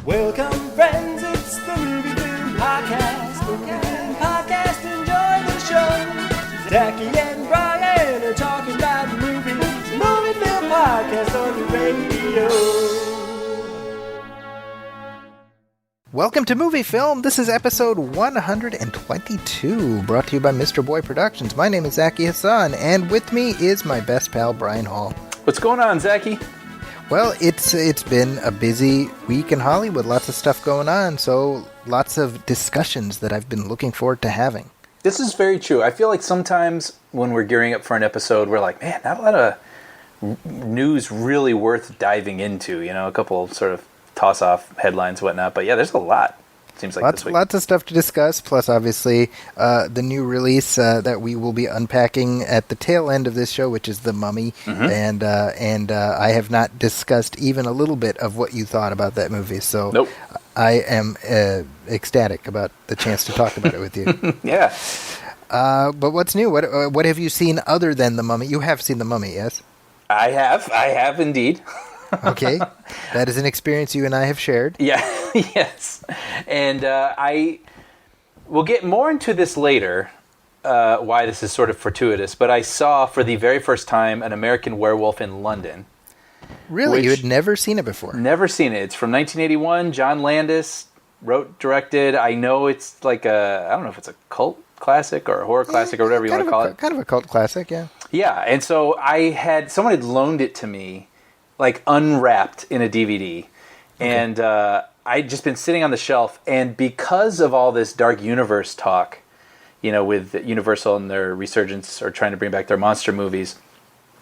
Welcome, friends, it's the Movie Film Podcast. The Movie Film Podcast, enjoy the show. Zachy and Brian are talking about movies. Movie Film Podcast on the radio. Welcome to Movie Film. This is episode 122, brought to you by Mr. Boy Productions. My name is Zachy Hassan, and with me is my best pal, Brian Hall. What's going on, Zachy? Well, it's been a busy week in Hollywood, lots of stuff going on, so lots of discussions that I've been looking forward to having. This is very true. I feel like sometimes when we're gearing up for an episode, we're like, man, not a lot of news really worth diving into, you know, a couple sort of toss-off headlines and whatnot, but yeah, there's a lot. Seems like this week. Lots of stuff to discuss, plus obviously the new release that we will be unpacking at the tail end of this show, which is The Mummy, and I have not discussed even a little bit of what you thought about that movie, so Nope. I am ecstatic about the chance to talk about it with you. Yeah. But what's new? What have you seen other than The Mummy? You have seen The Mummy, yes? I have indeed. Okay. That is an experience you and I have shared. Yeah, yes. And I will get more into this later, why this is sort of fortuitous, but I saw for the very first time An American Werewolf in London. Really? You had never seen it before? Never seen it. It's from 1981. John Landis wrote, directed. I know it's like I don't know if it's a cult classic or a horror classic or whatever you want to call it. Kind of a cult classic, yeah. Yeah, and so someone had loaned it to me, like unwrapped in a DVD. Okay. And I'd just been sitting on the shelf, and because of all this Dark Universe talk, you know, with Universal and their resurgence or trying to bring back their monster movies,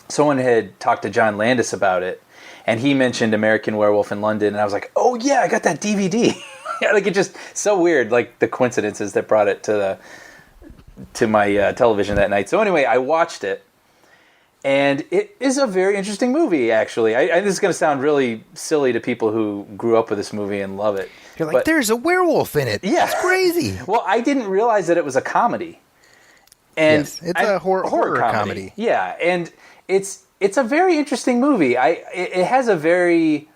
someone had talked to John Landis about it, and he mentioned American Werewolf in London, and I was like, oh yeah, I got that DVD. Like, it just so weird, like the coincidences that brought it to my television that night. So anyway, I watched it. And it is a very interesting movie, actually. This is going to sound really silly to people who grew up with this movie and love it. You're like, there's a werewolf in it. Yeah. It's crazy. Well, I didn't realize that it was a comedy. And yes, it's a horror comedy. Yeah, and it's a very interesting movie. It has a very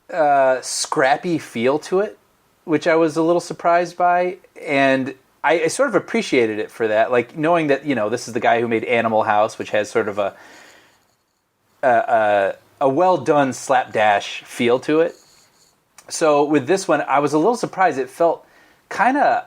scrappy feel to it, which I was a little surprised by, and I sort of appreciated it for that, like knowing that, you know, this is the guy who made Animal House, which has sort of a well done slapdash feel to it. So with this one, I was a little surprised. It felt kind of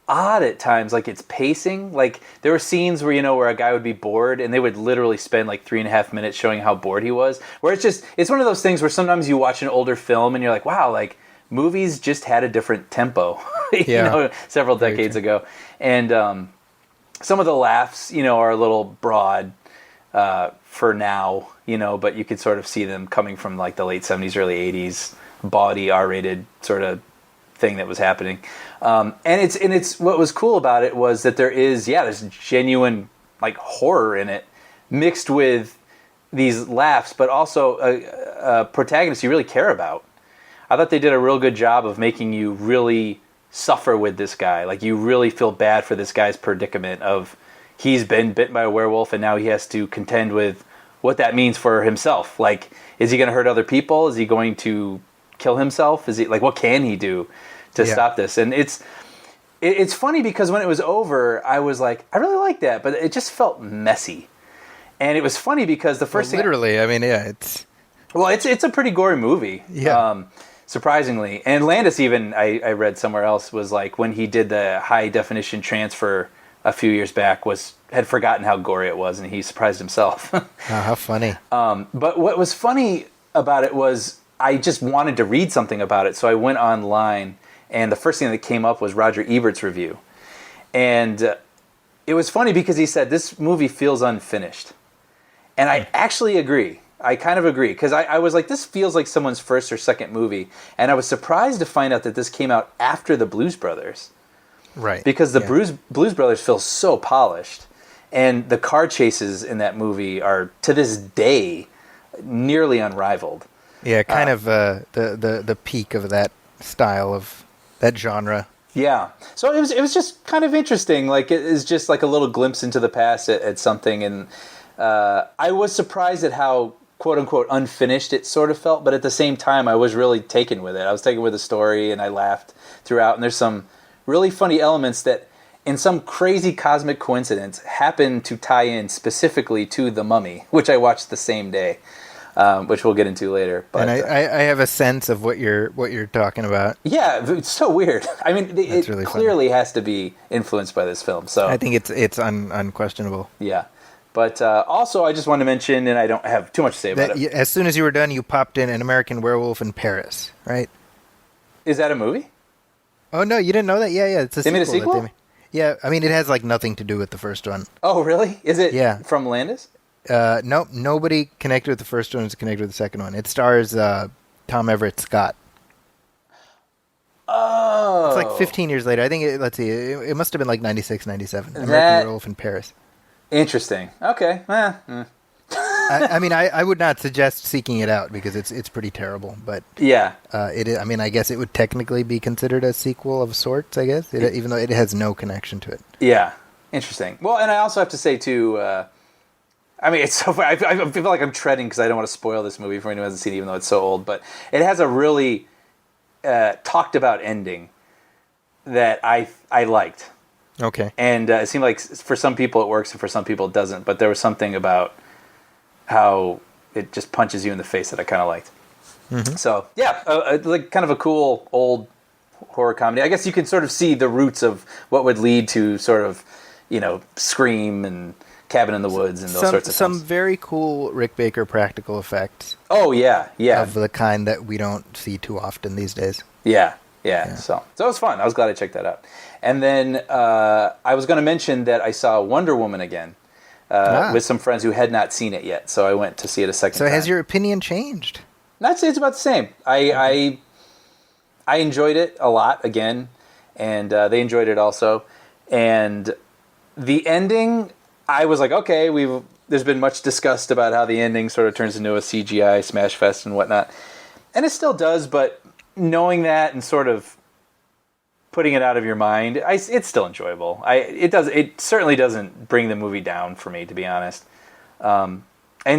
odd at times, like its pacing. Like there were scenes where, you know, where a guy would be bored, and they would literally spend like 3.5 minutes showing how bored he was. Where it's one of those things where sometimes you watch an older film and you're like, wow, like movies just had a different tempo, you know, several decades ago. And some of the laughs, you know, are a little broad for now, you know, but you could sort of see them coming from like the late 70s, early 80s, bawdy R-rated sort of thing that was happening. And it's what was cool about it was that there's genuine like horror in it mixed with these laughs, but also a protagonist you really care about. I thought they did a real good job of making you really suffer with this guy. Like, you really feel bad for this guy's predicament of he's been bitten by a werewolf and now he has to contend with what that means for himself. Like, is he going to hurt other people? Is he going to kill himself? Is he like, what can he do to stop this? And it's funny because when it was over, I was like, I really like that, but it just felt messy. And it was funny because the first thing... Literally, I mean, yeah, it's... Well, it's a pretty gory movie. Yeah. Surprisingly. And Landis even, I read somewhere else, was like, when he did the high definition transfer a few years back, had forgotten how gory it was, and he surprised himself. How funny. But what was funny about it was I just wanted to read something about it, so I went online, and the first thing that came up was Roger Ebert's review. And it was funny because he said, this movie feels unfinished. And I actually agree. I kind of agree, because I was like, this feels like someone's first or second movie, and I was surprised to find out that this came out after the Blues Brothers. Right. Because the Blues Brothers feel so polished, and the car chases in that movie are, to this day, nearly unrivaled. Yeah, kind of the peak of that style of that genre. Yeah. So it was just kind of interesting. Like, it is just like a little glimpse into the past at something, and I was surprised at how quote unquote unfinished it sort of felt, but at the same time I was really taken with it. I was taken with the story and I laughed throughout, and there's some really funny elements that in some crazy cosmic coincidence happen to tie in specifically to The Mummy, which I watched the same day, which we'll get into later. But And I have a sense of what you're talking about. yeah, it's so weird. I mean, it really clearly has to be influenced by this film. So I think it's unquestionable. yeah. But also, I just wanted to mention, and I don't have too much to say about it. As soon as you were done, you popped in An American Werewolf in Paris, right? Is that a movie? Oh no, you didn't know that? Yeah, it's a They sequel. made a sequel? Yeah, I mean it has like nothing to do with the first one. Oh, really? Is it Yeah. from Landis? Nope, nobody connected with the first one is connected with the second one. It stars Tom Everett Scott. Oh. It's like 15 years later. I think, let's see, it must have been like 96, 97. American That- Werewolf in Paris. Interesting. Okay. I mean, I would not suggest seeking it out because it's pretty terrible. But Yeah. I mean, I guess it would technically be considered a sequel of sorts, I guess, even though it has no connection to it. Yeah. Interesting. Well, and I also have to say, too, I mean, it's so funny. I feel like I'm treading because I don't want to spoil this movie for anyone who hasn't seen it, even though it's so old. But it has a really talked about ending that I liked. Okay. And it seemed like for some people it works and for some people it doesn't. But there was something about how it just punches you in the face that I kind of liked. Mm-hmm. So, yeah, like kind of a cool old horror comedy. I guess you can sort of see the roots of what would lead to sort of, Scream and Cabin in the Woods and those sorts of some things. very cool Rick Baker practical effects Oh, yeah. of the kind that we don't see too often these days. Yeah. So it was fun. I was glad I checked that out. And then I was going to mention that I saw Wonder Woman again with some friends who had not seen it yet. So I went to see it a second So time. has your opinion changed? I'd say it's about the same. I enjoyed it a lot again, and they enjoyed it also. And the ending, I was like, okay, there's been much discussed about how the ending sort of turns into a CGI smash fest and whatnot. And it still does, but knowing that and sort of putting it out of your mind, it's still enjoyable. It certainly doesn't bring the movie down for me, to be honest. And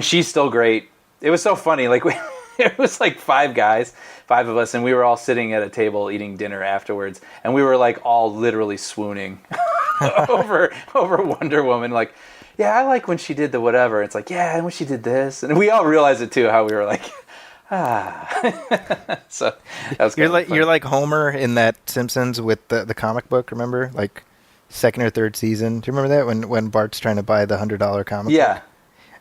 she's still great. It was so funny. Like it was like five of us, and we were all sitting at a table eating dinner afterwards, and we were like all literally swooning over Wonder Woman. Like, yeah, I like when she did the whatever. It's like, yeah, and when she did this, and we all realized it too. How we were like. So that was You're like Homer in that Simpsons with the comic book. Remember, like second or third season. Do you remember that when Bart's trying to buy the $100 comic? Yeah. book?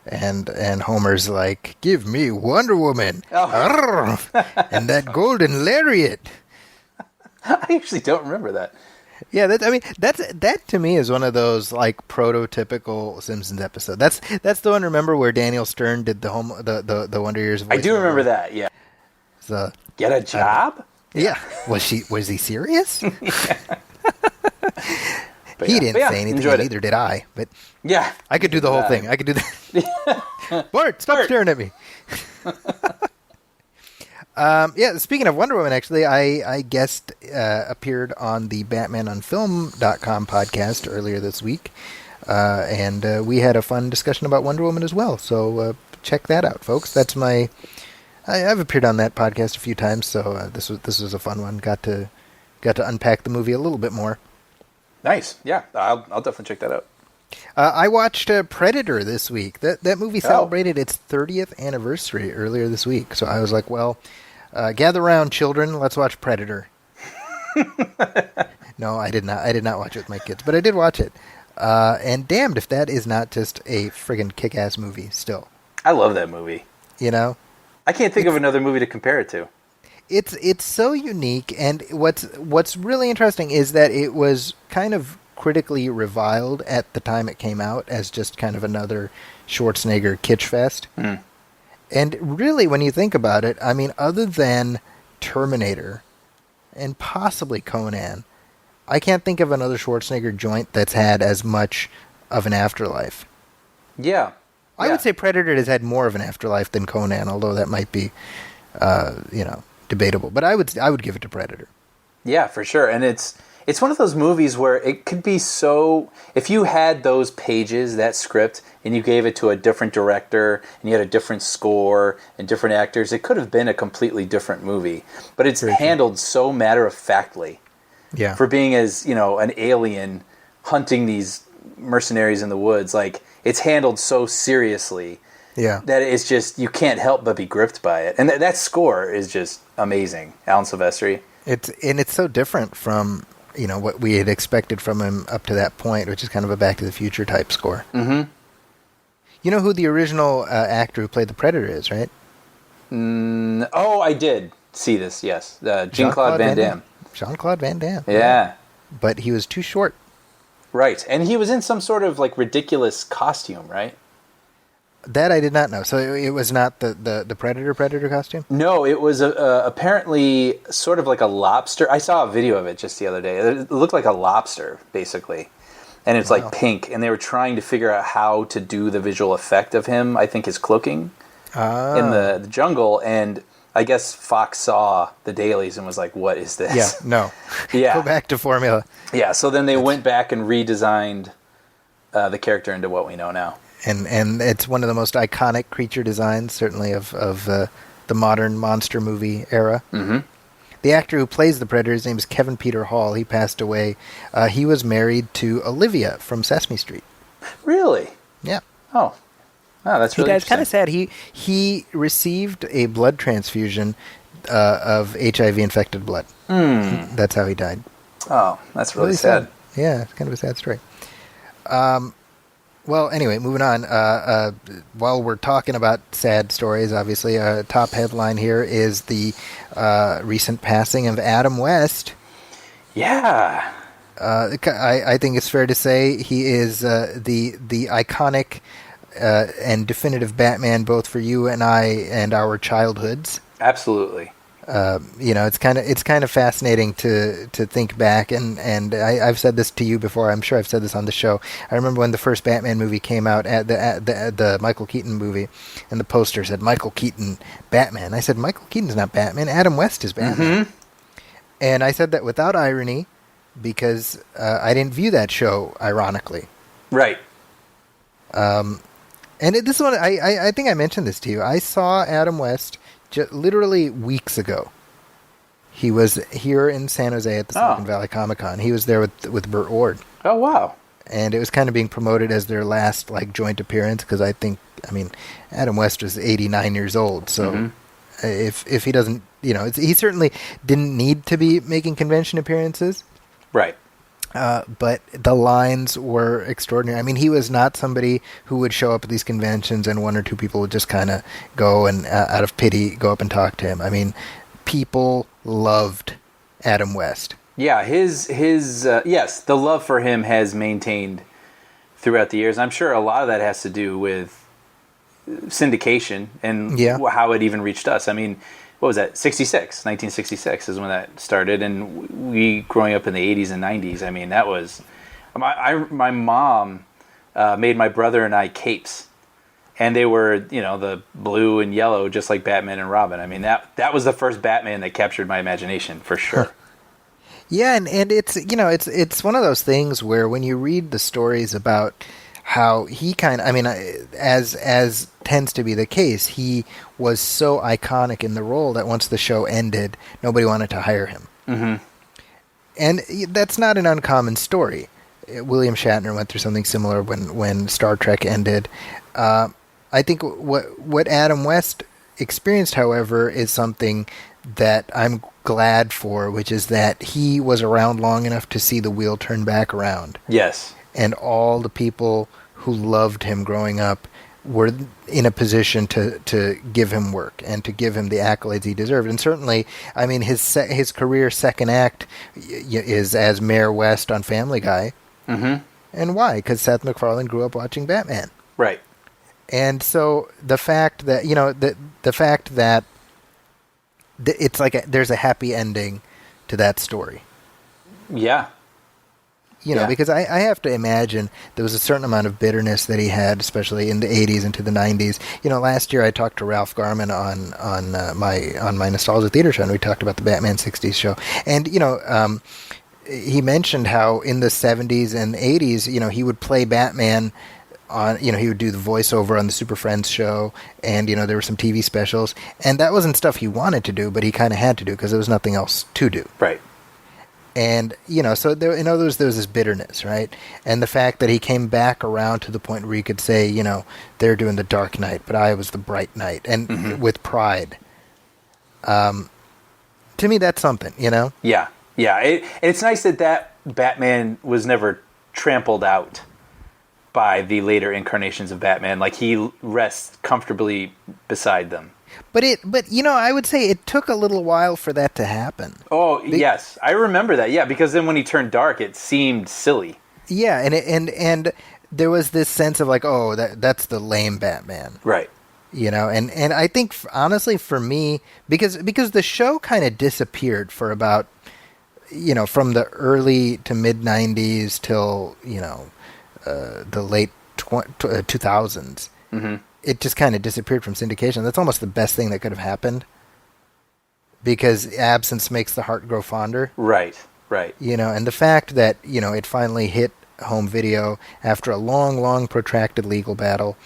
And Homer's like, "Give me Wonder Woman Oh. and that golden lariat." I actually don't remember that. Yeah, that to me is one of those like prototypical Simpsons episode. That's the one. Remember where Daniel Stern did the Wonder Years voice? I do remember that. Yeah. So, Get a job? yeah. Was he serious? But He yeah. didn't But yeah, say anything, enjoyed and it. neither did I. But Yeah. I could do the whole thing. I could do that. Bart, stop Bart. staring at me. Yeah, speaking of Wonder Woman, actually, I guest appeared on the BatmanOnFilm.com podcast earlier this week, and we had a fun discussion about Wonder Woman as well. So check that out, folks. That's I've appeared on that podcast a few times, so this was a fun one. Got to unpack the movie a little bit more. Nice. Yeah. I'll definitely check that out. I watched Predator this week. That movie celebrated its 30th anniversary earlier this week. So I was like, well, gather around, children. Let's watch Predator. No, I did not. I did not watch it with my kids, but I did watch it. And damned if that is not just a friggin' kick-ass movie still. I love that movie. You know? I can't think of another movie to compare it to. It's so unique, and what's really interesting is that it was kind of critically reviled at the time it came out as just kind of another Schwarzenegger kitsch fest. Mm. And really, when you think about it, I mean, other than Terminator and possibly Conan, I can't think of another Schwarzenegger joint that's had as much of an afterlife. Yeah. I would say Predator has had more of an afterlife than Conan, although that might be, debatable. But I would give it to Predator. Yeah, for sure. And it's it's one of those movies where it could be so... If you had those pages, that script, and you gave it to a different director, and you had a different score and different actors, it could have been a completely different movie. But it's handled so matter-of-factly. Yeah. For being as, an alien hunting these mercenaries in the woods. Like, it's handled so seriously that it's just, you can't help but be gripped by it. And that score is just amazing. Alan Silvestri. It's so different from, what we had expected from him up to that point, which is kind of a Back to the Future type score. Mm-hmm. You know who the original actor who played the Predator is, right? Oh, I did see this, yes. Jean-Claude Van Damme. Jean-Claude Van Damme. Yeah. But he was too short. Right. And he was in some sort of, ridiculous costume, right? That I did not know. So it was not the Predator costume? No, it was apparently sort of like a lobster. I saw a video of it just the other day. It looked like a lobster, basically. And it's pink. And they were trying to figure out how to do the visual effect of him, I think his cloaking, in the jungle. And I guess Fox saw the dailies and was like, what is this? Yeah, no. Yeah. Go back to formula. Yeah, so then they went back and redesigned the character into what we know now. And it's one of the most iconic creature designs, certainly of the modern monster movie era. Mm-hmm. The actor who plays the Predator, his name is Kevin Peter Hall. He passed away. He was married to Olivia from Sesame Street. Really? Yeah. Oh, that's really It's kind of sad. He received a blood transfusion of HIV-infected blood. That's how he died. Oh, that's really sad. Yeah, it's kind of a sad story. Well, anyway, moving on. While we're talking about sad stories, obviously, top headline here is the recent passing of Adam West. Yeah. I think it's fair to say he is the iconic and definitive Batman, both for you and I and our childhoods. Absolutely. It's kind of fascinating to think back, and I've said this to you before. I'm sure I've said this on the show. I remember when the first Batman movie came out, at the Michael Keaton movie, and the poster said Michael Keaton Batman. I said, Michael Keaton's not Batman. Adam West is Batman. Mm-hmm. And I said that without irony, because I didn't view that show ironically. Right. And this one, I think I mentioned this to you. I saw Adam West literally weeks ago. He was here in San Jose at the Silicon Valley Comic-Con. He was there with Burt Ward. Oh, wow. And it was kind of being promoted as their last joint appearance, because Adam West was 89 years old. So if he doesn't, he certainly didn't need to be making convention appearances. Right. But the lines were extraordinary. He was not somebody who would show up at these conventions and one or two people would just kind of go and, out of pity, go up and talk to him. People loved Adam West. Yeah, his yes, the love for him has maintained throughout the years. I'm sure a lot of that has to do with syndication and how it even reached us. What was that? 1966 is when that started, and we growing up in the 80s and 90s. That was my mom made my brother and I capes, and they were the blue and yellow, just like Batman and Robin. That was the first Batman that captured my imagination for sure. Yeah, and it's it's one of those things where when you read the stories about how he as tends to be the case, he was so iconic in the role that once the show ended, nobody wanted to hire him. Mm-hmm. And that's not an uncommon story. William Shatner went through something similar when Star Trek ended. I think what Adam West experienced, however, is something that I'm glad for, which is that he was around long enough to see the wheel turn back around. Yes. And all the people who loved him growing up were in a position to give him work and to give him the accolades he deserved. And certainly, his career second act is as Mayor West on Family Guy. Mm-hmm. And why? Because Seth MacFarlane grew up watching Batman. Right. And so the fact that it's there's a happy ending to that story. Yeah. Because I have to imagine there was a certain amount of bitterness that he had, especially in the 80s into the 90s. Last year I talked to Ralph Garman on my Nostalgia Theater show, and we talked about the Batman 60s show. And, he mentioned how in the 70s and 80s, he would play Batman on, he would do the voiceover on the Super Friends show, and, there were some TV specials, and that wasn't stuff he wanted to do, but he kind of had to do because there was nothing else to do. Right. And, so there, there was this bitterness, right? And the fact that he came back around to the point where he could say, they're doing the Dark Knight, but I was the Bright Knight, and with pride. To me, that's something, Yeah. Yeah. It's nice that Batman was never trampled out by the later incarnations of Batman. Like, he rests comfortably beside them. But I would say it took a little while for that to happen. Oh, yes. I remember that. Yeah, because then when he turned dark, it seemed silly. Yeah, and there was this sense of like, oh, that's the lame Batman. Right. And I think, honestly, for me, because the show kind of disappeared for about, from the early to mid-90s till, the late 2000s. Mm-hmm. It just kind of disappeared from syndication. That's almost the best thing that could have happened, because absence makes the heart grow fonder. Right. And the fact that, it finally hit home video after a long, long protracted legal battle.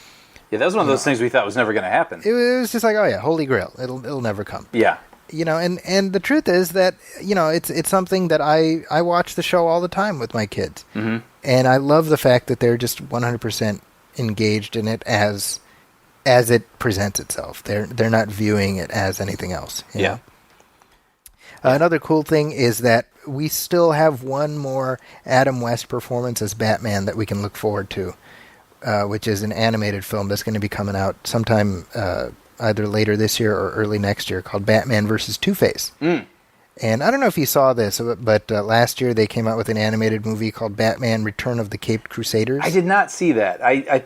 Yeah, that was one of those things we thought was never going to happen. It was just like, oh yeah, holy grail. It'll never come. Yeah. And the truth is that, it's something that I watch the show all the time with my kids. Mm-hmm. And I love the fact that they're just 100% engaged in it as it presents itself. They're not viewing it as anything else. Yeah. Another cool thing is that we still have one more Adam West performance as Batman that we can look forward to, which is an animated film that's going to be coming out sometime either later this year or early next year, called Batman vs. Two-Face. Mm. And I don't know if you saw this, but last year they came out with an animated movie called Batman Return of the Caped Crusaders. I did not see that. I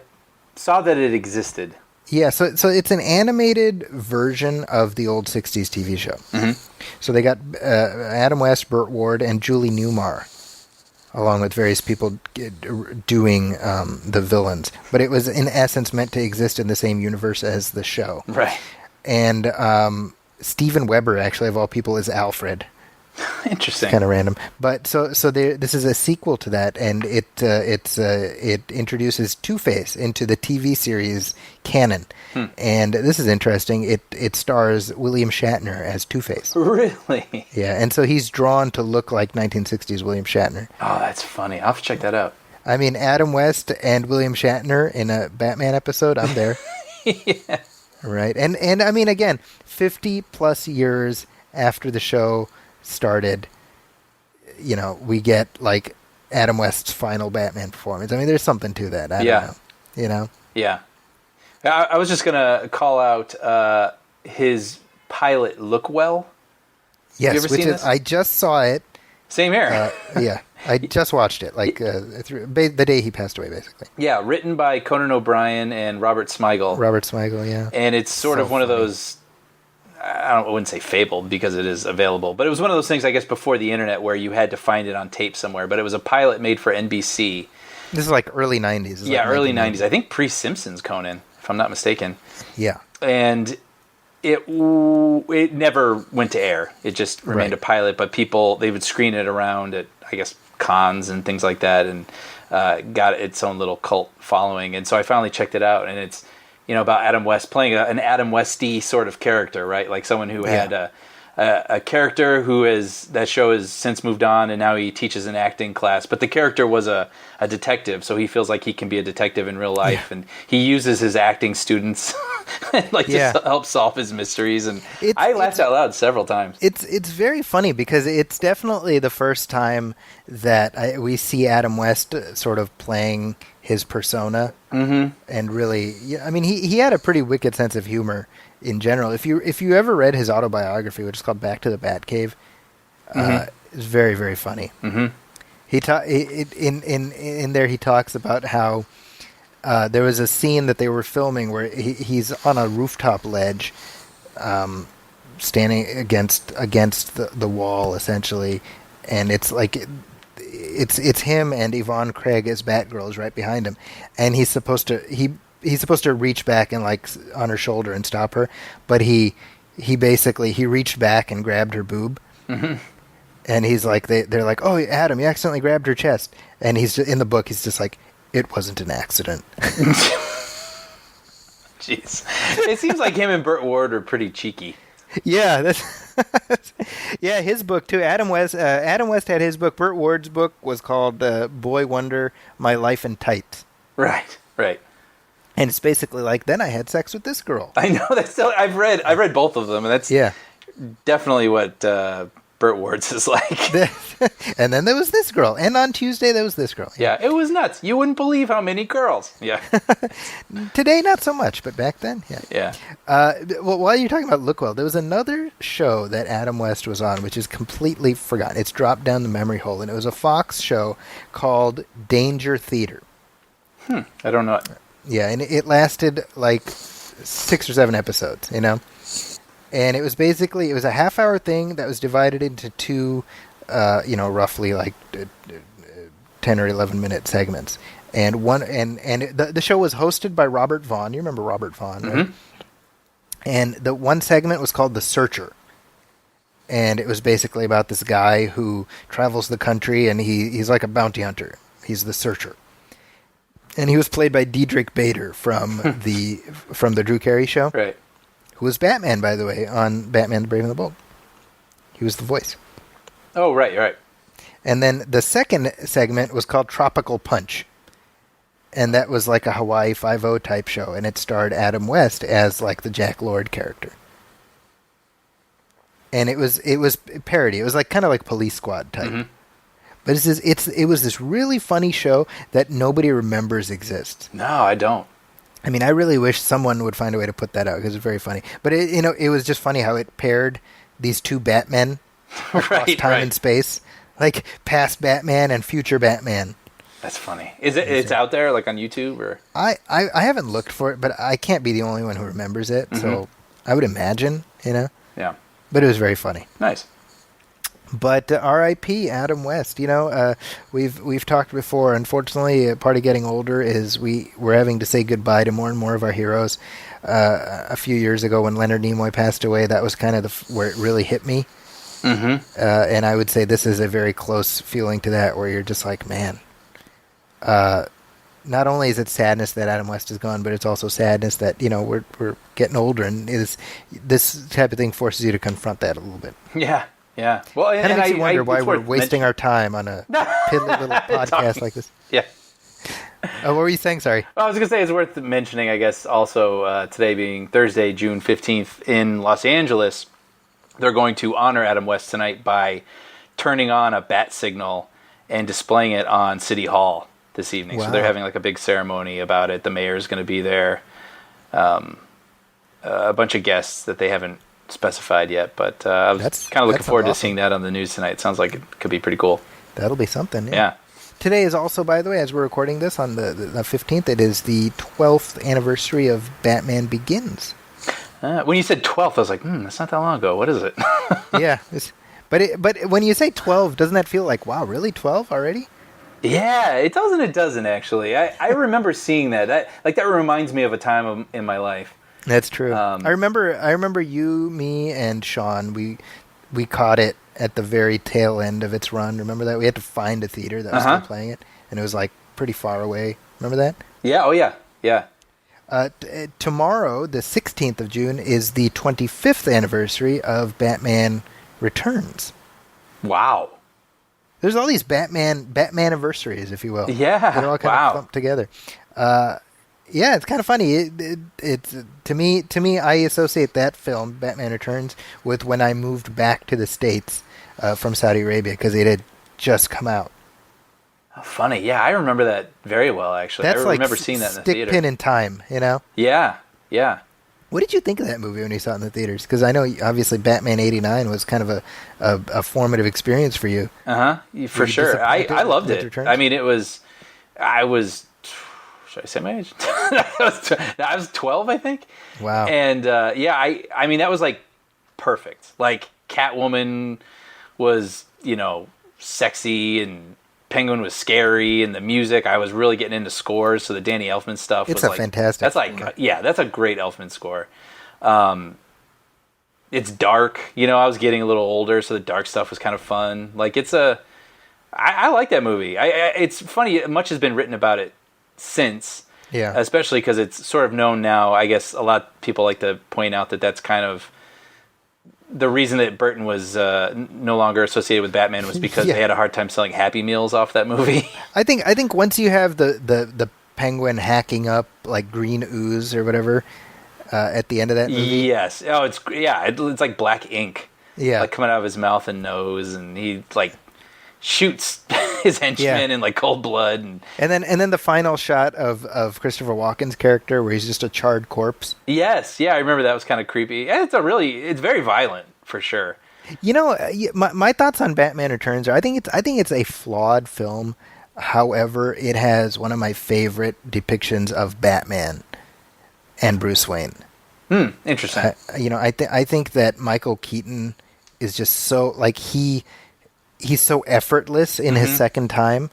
saw that it existed. Yeah, so it's an animated version of the old 60s TV show. Mm-hmm. So they got Adam West, Burt Ward, and Julie Newmar, along with various people doing the villains. But it was, in essence, meant to exist in the same universe as the show. Right. And Steven Weber, actually, of all people, is Alfred. Interesting. Kind of random, but so this is a sequel to that, and it introduces Two-Face into the TV series canon, and this is interesting. It stars William Shatner as Two-Face. Really? Yeah, and so he's drawn to look like 1960s William Shatner. Oh, that's funny. I'll have to check that out. I mean, Adam West and William Shatner in a Batman episode. I'm there. Yeah. Right, and I mean, again, 50 plus years after the show started, we get like Adam West's final Batman performance. I mean, there's something to that. I don't know. Yeah. I was just gonna call out his pilot, Look Well. Yes, I just saw it. Same here. Yeah, I just watched it the day he passed away, basically. Yeah, written by Conan O'Brien and Robert Smigel. Yeah. And it's sort of one of those, I wouldn't say fabled because it is available, but it was one of those things, I guess, before the internet where you had to find it on tape somewhere. But it was a pilot made for NBC. This is like early 90s. Yeah, early 90s. I think pre-Simpsons Conan, if I'm not mistaken. Yeah. And it never went to air. It just remained a pilot, but they would screen it around at, I guess, cons and things like that, and got its own little cult following. And so I finally checked it out, and it's, about Adam West playing an Adam Westy sort of character, right? Like someone who had a character that show has since moved on, and now he teaches an acting class. But the character was a detective, so he feels like he can be a detective in real life, and he uses his acting students to help solve his mysteries. And I laughed out loud several times. It's very funny because it's definitely the first time that we see Adam West sort of playing his persona, and really, I mean, he had a pretty wicked sense of humor in general. If you ever read his autobiography, which is called Back to the Batcave, it's very, very funny. Mm-hmm. In there he talks about how there was a scene that they were filming where he's on a rooftop ledge, standing against the wall essentially, and it's like it's him and Yvonne Craig as Batgirl is right behind him, and he's supposed to reach back and like on her shoulder and stop her, but he basically reached back and grabbed her boob, And he's like, they're like, oh, Adam, you accidentally grabbed her chest. And he's in the book, he's just like, it wasn't an accident. Jeez. It seems like him and Burt Ward are pretty cheeky. Yeah, that's yeah, his book too. Adam West had his book. Burt Ward's book was called Boy Wonder: My Life in Tights. Right. And it's basically like, then I had sex with this girl. I know that's still. I've read both of them, and that's definitely what Burt Ward's is like. And then there was this girl, and on Tuesday there was this girl. Yeah, it was nuts. You wouldn't believe how many girls. Yeah. Today, not so much, but back then, yeah. Yeah. Well, while you're talking about Look Well, there was another show that Adam West was on, which is completely forgotten. It's dropped down the memory hole, and it was a Fox show called Danger Theater. I don't know. Yeah, and it lasted like 6 or 7 episodes, you know? And it was a half-hour thing that was divided into two, roughly like 10 or 11-minute segments. And the show was hosted by Robert Vaughn. You remember Robert Vaughn, right? Mm-hmm. And the one segment was called The Searcher. And it was basically about this guy who travels the country, and he's like a bounty hunter. He's the searcher. And he was played by Diedrich Bader from the Drew Carey Show. Right. Who was Batman, by the way, on Batman the Brave and the Bold. He was the voice. Oh, right. And then the second segment was called Tropical Punch. And that was like a Hawaii Five-0 type show. And it starred Adam West as like the Jack Lord character. And it was parody. It was like kind of like Police Squad type. Mm-hmm. But it was this really funny show that nobody remembers exists. No, I don't. I mean, I really wish someone would find a way to put that out because it's very funny. But it was just funny how it paired these two Batmen across time and space, like past Batman and future Batman. That's funny. It's out there, like on YouTube, or? I haven't looked for it, but I can't be the only one who remembers it. Mm-hmm. So I would imagine, Yeah. But it was very funny. Nice. But R.I.P. Adam West. We've talked before. Unfortunately, part of getting older is we're having to say goodbye to more and more of our heroes. A few years ago, when Leonard Nimoy passed away, that was kind of where it really hit me. Mm-hmm. And I would say this is a very close feeling to that, where you're just like, man. Not only is it sadness that Adam West is gone, but it's also sadness that we're getting older, and this type of thing forces you to confront that a little bit. Yeah. Yeah. Well, and it makes you wonder why we're wasting our time on a piddly little podcast like this. Yeah. What were you saying? Sorry. I was going to say it's worth mentioning, I guess, also today being Thursday, June 15th in Los Angeles, they're going to honor Adam West tonight by turning on a bat signal and displaying it on City Hall this evening. Wow. So they're having like a big ceremony about it. The mayor's going to be there. A bunch of guests that they haven't specified yet, but I was kind of looking forward to seeing that on the news tonight. It sounds like it could be pretty cool. That'll be something. Yeah. Today is also, by the way, as we're recording this on the 15th, it is the 12th anniversary of Batman Begins. When you said 12th, I was like, that's not that long ago. What is it? Yeah. But when you say 12, doesn't that feel like, wow, really 12 already? Yeah, it does and it doesn't, actually. I remember seeing that. That reminds me of a time in my life. That's true. I remember you, me, and Sean. We caught it at the very tail end of its run. Remember that? We had to find a theater that was still playing it, and it was like pretty far away. Remember that? Yeah. Oh yeah. Yeah. Tomorrow, the 16th of June, is the 25th anniversary of Batman Returns. Wow. There's all these Batman anniversaries, if you will. Yeah. They're all kind of clumped together. Yeah, it's kind of funny. It's to me, I associate that film, Batman Returns, with when I moved back to the States from Saudi Arabia because it had just come out. Oh, funny, yeah, I remember that very well. Actually, That's I remember seeing that in the theater. Stick pin in time, Yeah, yeah. What did you think of that movie when you saw it in the theaters? Because I know obviously Batman '89 was kind of a formative experience for you. For sure. I loved it. Returns? I mean, I was. Should I say my age? I was 12, I think. Wow. And I mean that was like perfect. Like Catwoman was, sexy, and Penguin was scary, and the music. I was really getting into scores, so the Danny Elfman stuff. It's was fantastic. That's like that's a great Elfman score. it's dark. You know, I was getting a little older, so the dark stuff was kind of fun. Like I like that movie. It's funny. Much has been written about it since. Yeah. Especially because it's sort of known now. I guess a lot of people like to point out that that's kind of the reason that Burton was no longer associated with Batman was because Yeah. they had a hard time selling Happy Meals off that movie. I think once you have the penguin hacking up like green ooze or whatever at the end of that movie. Yes. Oh, it's like black ink. Yeah. Like coming out of his mouth and nose, and he like shoots his henchmen in like cold blood. And then the final shot of Christopher Walken's character where he's just a charred corpse. Yes, yeah, I remember that was kind of creepy. And it's very violent for sure. You know, my thoughts on Batman Returns are I think it's a flawed film. However, it has one of my favorite depictions of Batman and Bruce Wayne. Interesting. I think that Michael Keaton is just so like he's so effortless in his second time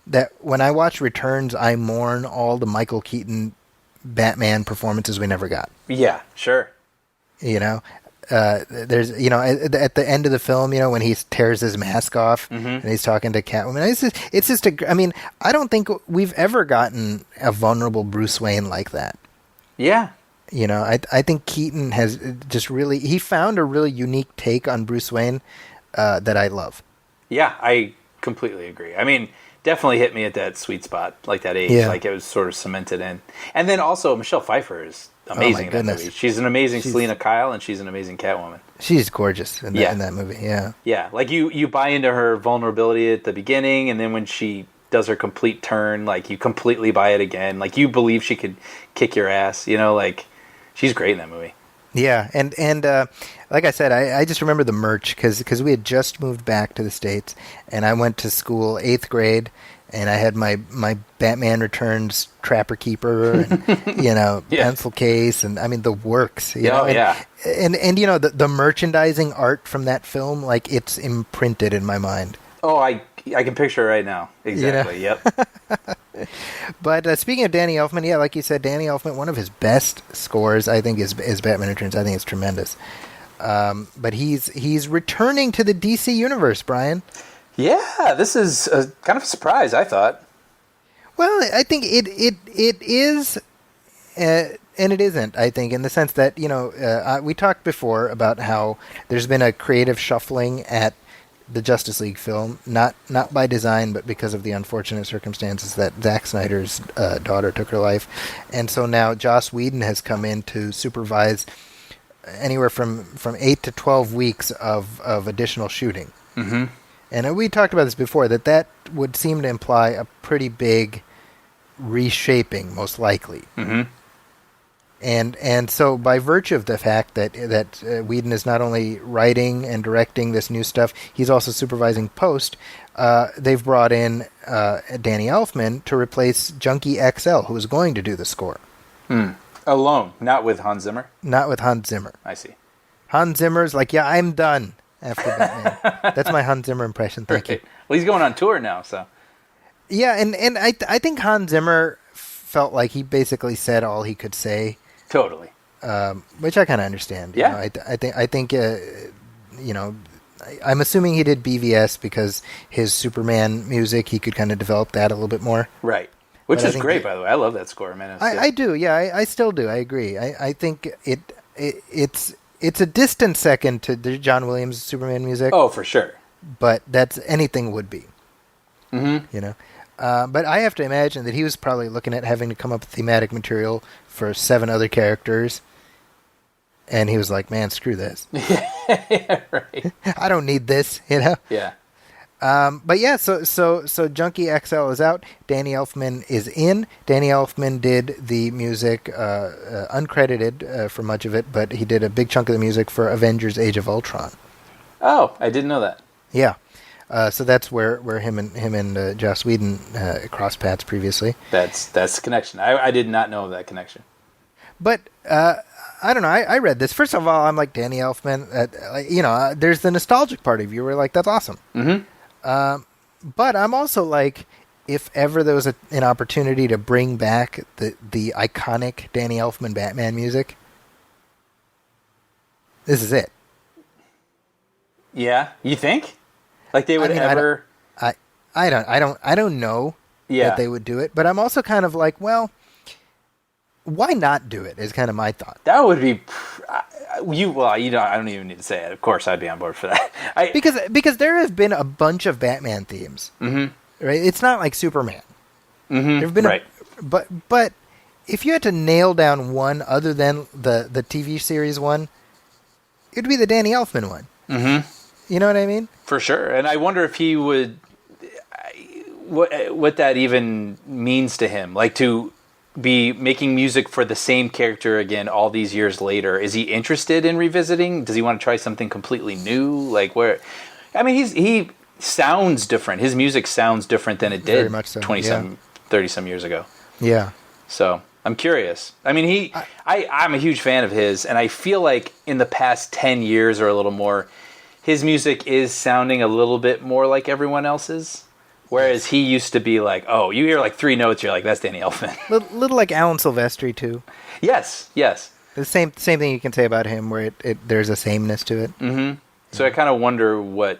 that when I watch Returns, I mourn all the Michael Keaton Batman performances we never got. Yeah, sure. You know, there's at the end of the film, when he tears his mask off and he's talking to Catwoman. It's just I don't think we've ever gotten a vulnerable Bruce Wayne like that. Yeah. I think Keaton has just he found a really unique take on Bruce Wayne that I love. Yeah, I completely agree. I mean, definitely hit me at that sweet spot, like that age, like it was sort of cemented in. And then also Michelle Pfeiffer is amazing in that movie. She's an amazing Selena Kyle, and she's an amazing Catwoman. She's gorgeous in that movie. Yeah, yeah. Like you buy into her vulnerability at the beginning, and then when she does her complete turn, like you completely buy it again. Like you believe she could kick your ass. Like she's great in that movie. Yeah, and like I said, I just remember the merch because we had just moved back to the States, and I went to school 8th grade, and I had my Batman Returns Trapper Keeper and pencil case, and I mean the works. And the merchandising art from that film, like it's imprinted in my mind. Oh, I can picture it right now. Exactly. Yep. But speaking of Danny Elfman, like you said, Danny Elfman, one of his best scores, I think, is Batman Returns. I think it's tremendous. But he's returning to the DC universe, Brian. Yeah, this is kind of a surprise, I thought. Well, I think it is, and it isn't. I think in the sense that we talked before about how there's been a creative shuffling at the Justice League film, not by design, but because of the unfortunate circumstances that Zack Snyder's daughter took her life, and so now Joss Whedon has come in to supervise anywhere from 8 to 12 weeks of additional shooting. Mm-hmm. And we talked about this before, that would seem to imply a pretty big reshaping, most likely. Mm-hmm. And so by virtue of the fact that Whedon is not only writing and directing this new stuff, he's also supervising post, they've brought in Danny Elfman to replace Junkie XL, who was going to do the score. Alone, not with Hans Zimmer? Not with Hans Zimmer. I see. Hans Zimmer's like, yeah, I'm done after Batman. That's my Hans Zimmer impression. Thank you. Well, he's going on tour now, so. Yeah, and I think Hans Zimmer felt like he basically said all he could say. Totally. Which I kind of understand. Yeah. I think I'm assuming he did BVS because his Superman music, he could kind of develop that a little bit more. Right. Which is great, by the way. I love that score, man. I do. Yeah, I still do. I agree. I think it's a distant second to the John Williams Superman music. Oh, for sure. But that's anything would be. Mm-hmm. But I have to imagine that he was probably looking at having to come up with thematic material for 7 other characters, and he was like, "Man, screw this. Yeah, right. I don't need this." Yeah. But yeah, so Junkie XL is out. Danny Elfman is in. Danny Elfman did the music, uncredited for much of it, but he did a big chunk of the music for Avengers: Age of Ultron. Oh, I didn't know that. Yeah. So that's where him and Joss Whedon crossed paths previously. That's the connection. I did not know of that connection. But I don't know. I read this. First of all, I'm like, Danny Elfman. There's the nostalgic part of you where like, that's awesome. Mm-hmm. But I'm also like, if ever there was an opportunity to bring back the iconic Danny Elfman Batman music, This is it. Yeah, you think? Like they would I mean, ever? I don't know Yeah. that they would do it, but I'm also kind of like, well, why not do it? Is kind of my thought. That would be you. Well, you don't. I don't even need to say it. Of course, I'd be on board for that. Because there have been a bunch of Batman themes, right? It's not like Superman. There've been right. but if you had to nail down one other than the TV series one, it'd be the Danny Elfman one. You know what I mean? For sure. And I wonder if he would, what that even means to him. Like to be making music for the same character again all these years later. Is he interested in revisiting? Does he want to try something completely new? Like where, I mean, he sounds different. His music sounds different than it did Very much so, 30 some years ago. Yeah. So I'm curious. I mean, I'm a huge fan of his, and I feel like in the past 10 years or a little more, his music is sounding a little bit more like everyone else's. Whereas he used to be like, oh, you hear like 3 notes, you're like, that's Danny Elfman. Little like Alan Silvestri too. Yes. The same thing you can say about him, where there's a sameness to it. So I kind of wonder what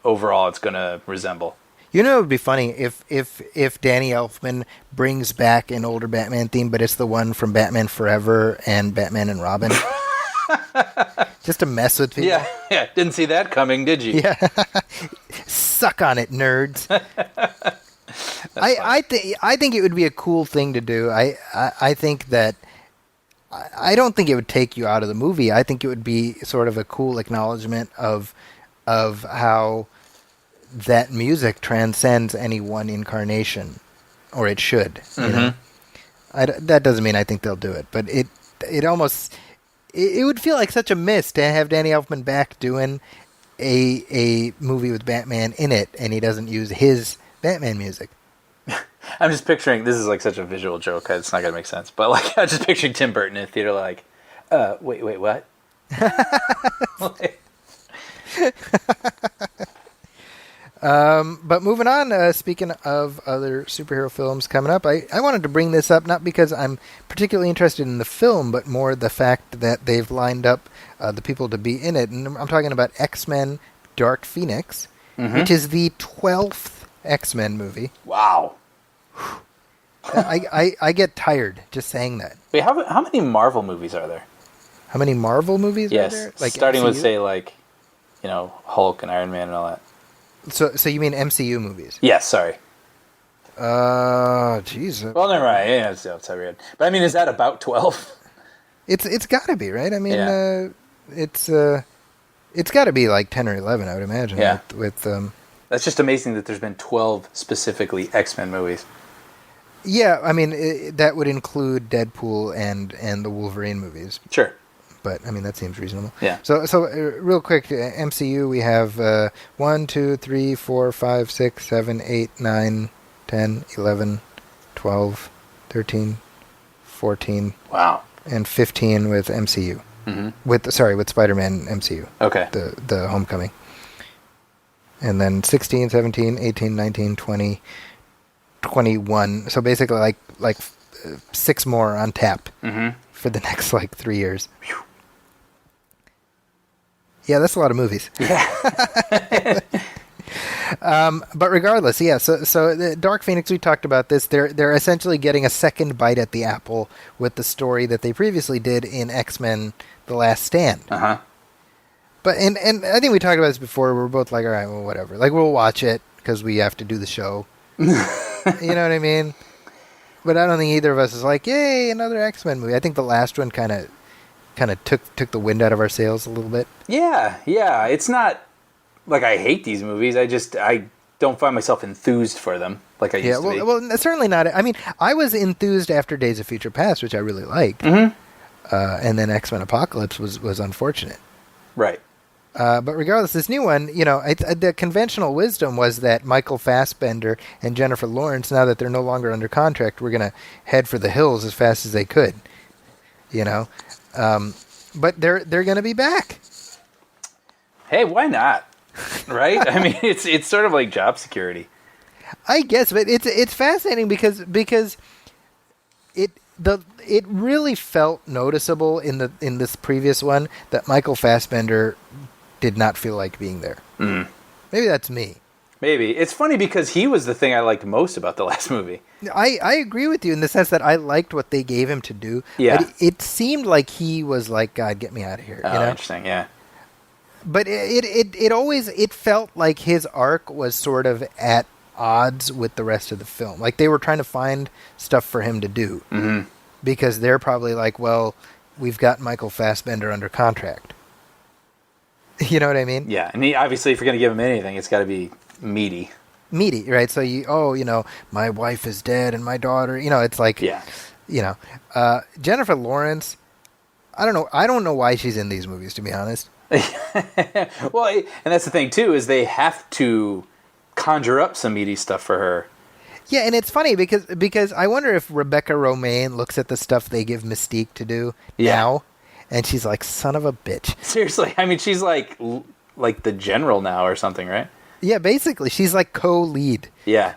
overall it's going to resemble. You know, it would be funny if Danny Elfman brings back an older Batman theme, but it's the one from Batman Forever and Batman and Robin. Just to mess with people. Yeah. Didn't see that coming, did you? Yeah. Suck on it, nerds. I think it would be a cool thing to do. I think that I don't think it would take you out of the movie. I think it would be sort of a cool acknowledgement of how that music transcends any one incarnation, or it should. You know? That doesn't mean I think they'll do it, but it almost it would feel like such a miss to have Danny Elfman back doing a movie with Batman in it, and he doesn't use his Batman music. I'm just picturing, this is like such a visual joke, it's not going to make sense, but like I'm just picturing Tim Burton in a theater like, wait, what? But moving on, speaking of other superhero films coming up, I wanted to bring this up not because I'm particularly interested in the film, but more the fact that they've lined up the people to be in it. And I'm talking about X-Men Dark Phoenix, which is the 12th X-Men movie. Wow. I get tired just saying that. Wait, how many Marvel movies are there? How many Marvel movies are there? Yes, starting with, say, like, Hulk and Iron Man and all that. So you mean MCU movies? Yes, sorry. Jeez. Well, never mind. Yeah, that's outside weird. But I mean, is that about 12? It's got to be, right? I mean, Yeah. it's got to be like 10 or 11, I would imagine. Yeah. With That's just amazing that there's been 12 specifically X-Men movies. yeah, I mean that would include Deadpool and the Wolverine movies. Sure. But I mean that seems reasonable. Yeah. So real quick, MCU we have 1, 2, 3, 4, 5, 6, 7, 8, 9, 10, 11, 12, 13, 14. Wow. And 15 with MCU. With Spider-Man MCU. Okay. The Homecoming. And then 16, 17, 18, 19, 20, 21. So basically like 6 more on tap for the next 3 years. Whew. Yeah, that's a lot of movies. Yeah. But regardless, yeah. So the Dark Phoenix, we talked about this. They're essentially getting a second bite at the apple with the story that they previously did in X-Men: The Last Stand. But and I think we talked about this before. We're both like, all right, well, whatever. Like we'll watch it because we have to do the show. You know what I mean? But I don't think either of us is like, yay, another X-Men movie. I think the last one kind of took the wind out of our sails a little bit. Yeah. It's not like I hate these movies. I don't find myself enthused for them like I used to be. Well, certainly not. I mean, I was enthused after Days of Future Past, which I really liked. And then X-Men Apocalypse was unfortunate. Right. But regardless, this new one, the conventional wisdom was that Michael Fassbender and Jennifer Lawrence, now that they're no longer under contract, were going to head for the hills as fast as they could. But they're going to be back. Hey, why not? Right? I mean, it's sort of like job security. I guess, but it's fascinating because it really felt noticeable in this previous one that Michael Fassbender did not feel like being there. Mm. Maybe that's me. Maybe. It's funny because he was the thing I liked most about the last movie. I agree with you in the sense that I liked what they gave him to do. Yeah. But it seemed like he was like, God, get me out of here. Oh, you know? interesting, yeah. But it always felt like his arc was sort of at odds with the rest of the film. Like they were trying to find stuff for him to do. Mm-hmm. Because they're probably like, well, we've got Michael Fassbender under contract. You know what I mean? Yeah, and he, obviously, if you're going to give him anything, it's got to be meaty. Meaty, right? So my wife is dead and my daughter, it's like, Yeah. Jennifer Lawrence, I don't know why she's in these movies, to be honest. Well, and that's the thing, too, is they have to conjure up some meaty stuff for her. Yeah, and it's funny because I wonder if Rebecca Romijn looks at the stuff they give Mystique to do now, and she's like, son of a bitch. Seriously, I mean, she's like the general now or something, right? Yeah, basically, she's like co-lead. Yeah.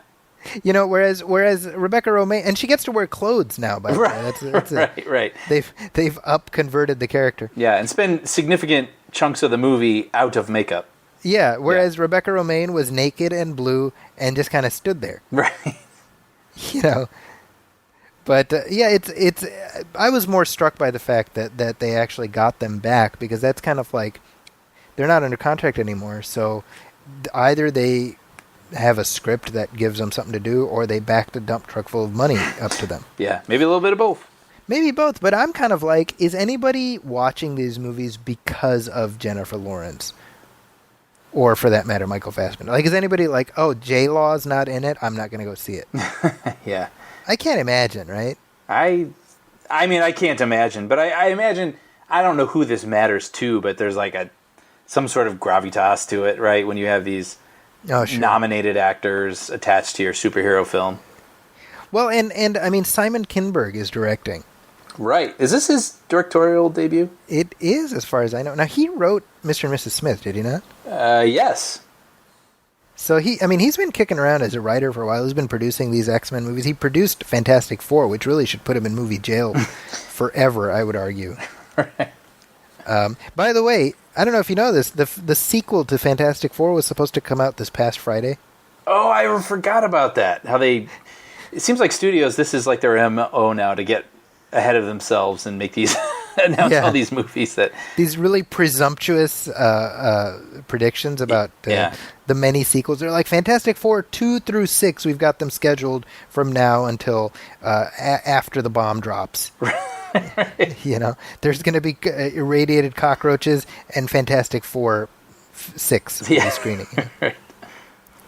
Whereas Rebecca Romijn, and she gets to wear clothes now. By the way, that's right. They've converted the character. Yeah, and spend significant chunks of the movie out of makeup. Yeah, whereas Rebecca Romijn was naked and blue and just kind of stood there. Right. But it's. I was more struck by the fact that they actually got them back, because that's kind of like they're not under contract anymore. So either they have a script that gives them something to do, or they backed a dump truck full of money up to them. Yeah, maybe a little bit of both. Maybe both, but I'm kind of like, is anybody watching these movies because of Jennifer Lawrence? Or, for that matter, Michael Fassbender. Like, is anybody like, oh, J-Law's not in it, I'm not going to go see it? Yeah. I can't imagine, right? I mean, I can't imagine, but I imagine, I don't know who this matters to, but there's like some sort of gravitas to it, right? When you have these nominated actors attached to your superhero film. Well, and I mean, Simon Kinberg is directing. Right. Is this his directorial debut? It is, as far as I know. Now, he wrote Mr. and Mrs. Smith, did he not? Yes. So he's been kicking around as a writer for a while. He's been producing these X-Men movies. He produced Fantastic Four, which really should put him in movie jail forever, I would argue. Right. By the way, I don't know if you know this, the sequel to Fantastic Four was supposed to come out this past Friday. Oh, I forgot about that. It seems like studios, this is like their MO now, to get ahead of themselves and make these announce all these movies that these really presumptuous predictions about the many sequels. They're like Fantastic Four 2 through 6. We've got them scheduled from now until after the bomb drops. There's going to be irradiated cockroaches and Fantastic Four 6 will be screening. Right.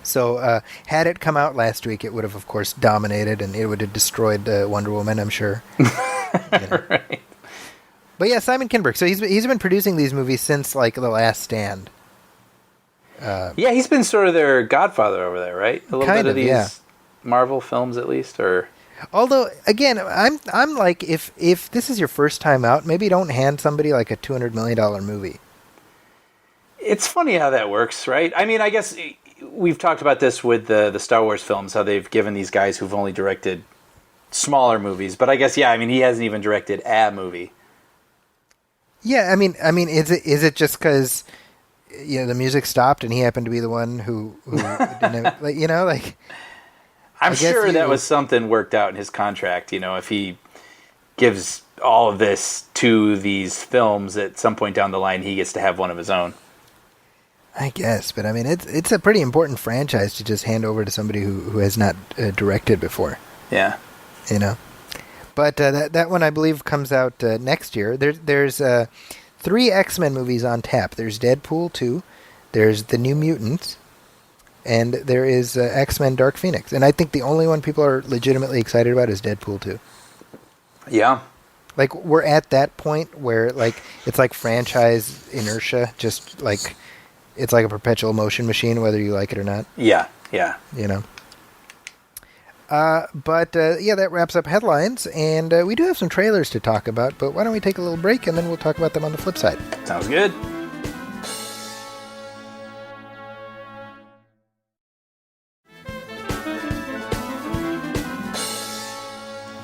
So had it come out last week, it would have, of course, dominated, and it would have destroyed Wonder Woman, I'm sure. Right. But yeah, Simon Kinberg. So he's been producing these movies since like The Last Stand. Yeah, he's been sort of their godfather over there, right? A little bit of these Marvel films, at least, or. Although, again, I'm like, if this is your first time out, maybe don't hand somebody like a $200 million movie. It's funny how that works, right? I mean, I guess we've talked about this with the Star Wars films, how they've given these guys who've only directed smaller movies. But I guess, he hasn't even directed a movie. Yeah, I mean, is it just because the music stopped and he happened to be the one who didn't have, like. I'm sure that was something worked out in his contract. If he gives all of this to these films, at some point down the line, he gets to have one of his own. I guess, but I mean, it's a pretty important franchise to just hand over to somebody who has not directed before. Yeah. But that one, I believe, comes out next year. There's 3 X-Men movies on tap. There's Deadpool 2, there's The New Mutants, and there is X-Men Dark Phoenix. And I think the only one people are legitimately excited about is Deadpool 2. Yeah. Like, we're at that point where, like, it's like franchise inertia, just like, it's like a perpetual motion machine, whether you like it or not. Yeah. But that wraps up headlines, and we do have some trailers to talk about, but why don't we take a little break, and then we'll talk about them on the flip side. Sounds good.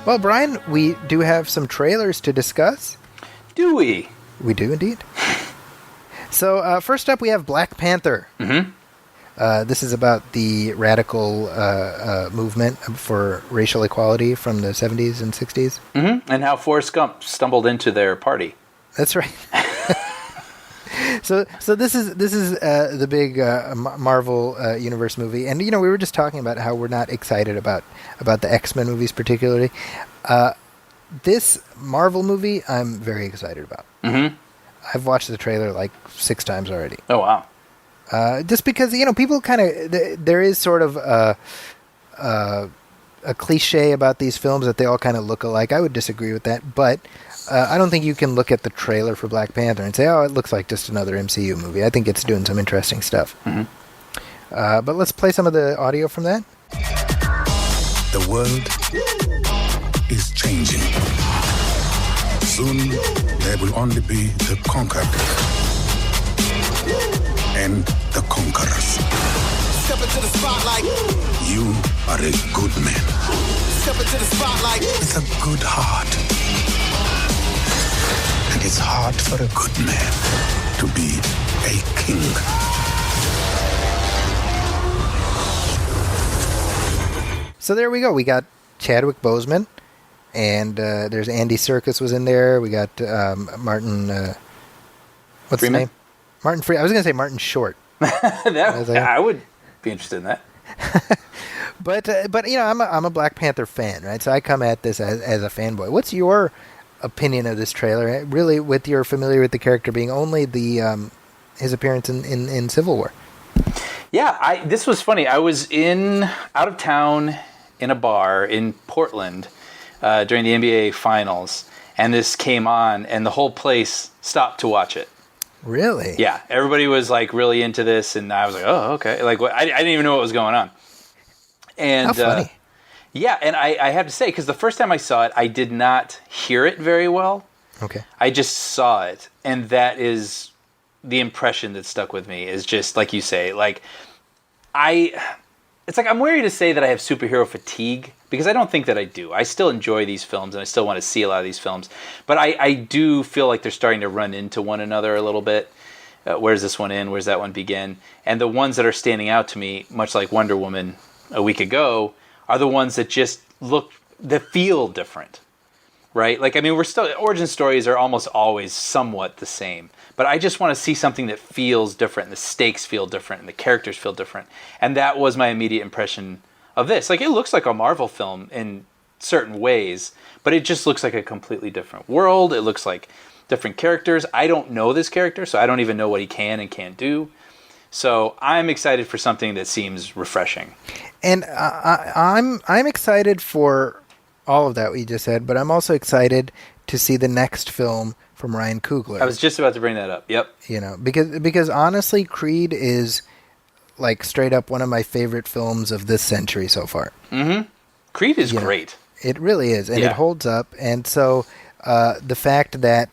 Well, Brian, we do have some trailers to discuss. Do we? We do indeed. So first up, we have Black Panther. Mm-hmm. This is about the radical movement for racial equality from the 70s and 60s. Mm-hmm. And how Forrest Gump stumbled into their party. That's right. So this is the big Marvel Universe movie, and we were just talking about how we're not excited about the X-Men movies particularly. This Marvel movie, I'm very excited about. Mm-hmm. I've watched the trailer like 6 times already. Oh wow! Just because people kind of there is sort of a cliche about these films that they all kind of look alike. I would disagree with that, but I don't think you can look at the trailer for Black Panther and say, "Oh, it looks like just another MCU movie." I think it's doing some interesting stuff. Mm-hmm. But let's play some of the audio from that. The world is changing. Soon, there will only be the conquered and the conquerors. Step into the spotlight. You are a good man Step into the spotlight. with a good heart. And it's hard for a good man to be a king. So there we go. We got Chadwick Boseman, and there's Andy Serkis was in there. We got Martin. What's Freeman? his name? Martin Freeman. I was going to say Martin Short. I would be interested in that. But I'm a Black Panther fan, right? So I come at this as a fanboy. What's your opinion of this trailer? Really, with your familiar with the character being only the his appearance in Civil War. Yeah, this was funny. I was out of town in a bar in Portland during the NBA Finals, and this came on, and the whole place stopped to watch it. Really? Yeah, everybody was like really into this, and I was like, "Oh, okay." Like, I didn't even know what was going on. And How funny. yeah, and I have to say, because the first time I saw it, I did not hear it very well. Okay. I just saw it, and that is the impression that stuck with me. Is just like you say, like it's like I'm worried to say that I have superhero fatigue, because I don't think that I do. I still enjoy these films, and I still want to see a lot of these films, but I do feel like they're starting to run into one another a little bit. Where's this one end? Where's that one begin? And the ones that are standing out to me, much like Wonder Woman a week ago, are the ones that just feel different, right? Like, I mean, origin stories are almost always somewhat the same, but I just want to see something that feels different, and the stakes feel different, and the characters feel different. And that was my immediate impression of this. Like, it looks like a Marvel film in certain ways, but it just looks like a completely different world. It looks like different characters. I don't know this character, so I don't even know what he can and can't do. So I'm excited for something that seems refreshing. And I'm excited for all of that we just said, but I'm also excited to see the next film from Ryan Coogler. I was just about to bring that up. Yep. Because honestly, Creed is like straight up one of my favorite films of this century so far. Mm-hmm. Creed is great. It really is, and Yeah. it holds up. And so the fact that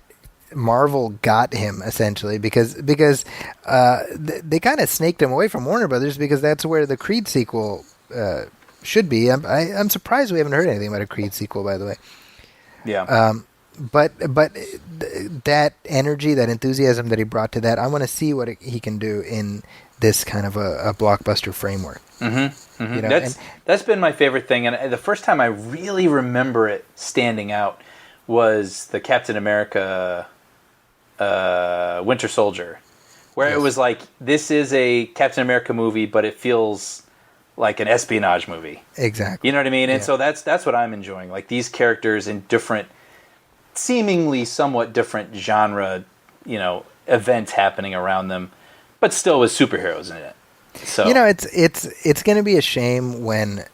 Marvel got him essentially because they kind of snaked him away from Warner Brothers, because that's where the Creed sequel should be. I'm surprised we haven't heard anything about a Creed sequel, by the way. Yeah. But that energy, that enthusiasm that he brought to that, I want to see what he can do in this kind of a blockbuster framework. Mm-hmm. Mm-hmm. And That's been my favorite thing, and the first time I really remember it standing out was the Captain America Winter Soldier, where it was like, this is a Captain America movie, but it feels like an espionage movie. Exactly. You know what I mean? And Yeah. so that's what I'm enjoying. Like, these characters in different, seemingly somewhat different genre, events happening around them, but still with superheroes in it. So it's going to be a shame when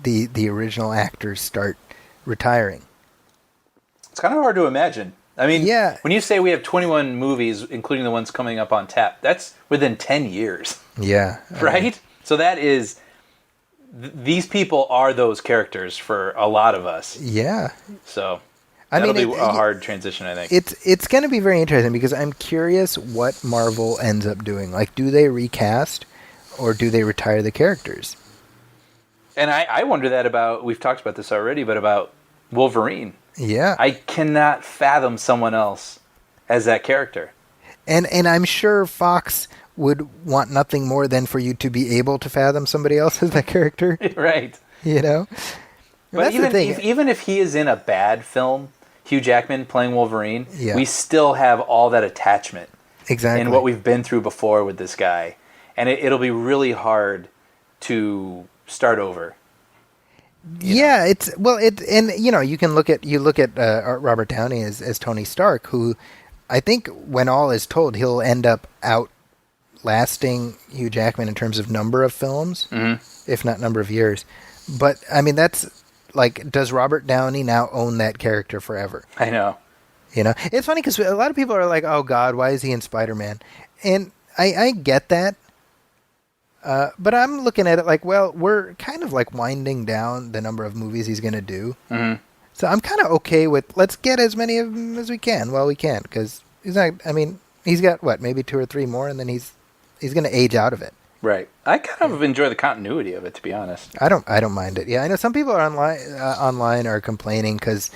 the original actors start retiring. it's kind of hard to imagine. I mean, Yeah. when you say we have 21 movies, including the ones coming up on tap, that's within 10 years, Yeah. right? So that is, these people are those characters for a lot of us. Yeah. So I that'll mean, be a hard transition, I think. It's going to be very interesting, because I'm curious what Marvel ends up doing. Like, do they recast or do they retire the characters? And I wonder that about, we've talked about this already, but about Wolverine. Yeah. I cannot fathom someone else as that character. And I'm sure Fox would want nothing more than for you to be able to fathom somebody else as that character. Right. You know? But That's the thing. even if he is in a bad film, Hugh Jackman playing Wolverine, Yeah. we still have all that attachment Exactly. in what we've been through before with this guy. And it'll be really hard to start over. Yeah, and you can look at Robert Downey as Tony Stark, who I think when all is told, he'll end up outlasting Hugh Jackman in terms of number of films, if not number of years. But I mean, that's like, does Robert Downey now own that character forever? I know. You know, it's funny because a lot of people are like, "Oh God, why is he in Spider-Man?" And I get that. But I'm looking at it like, well, we're kind of like winding down the number of movies he's going to do. Mm-hmm. So I'm kind of okay with, let's get as many of them as we can while we can. Because he's not, I mean, he's got, maybe 2 or 3 more, and then he's going to age out of it. Right. I kind of enjoy the continuity of it, to be honest. I don't mind it. Yeah, I know some people are online are complaining because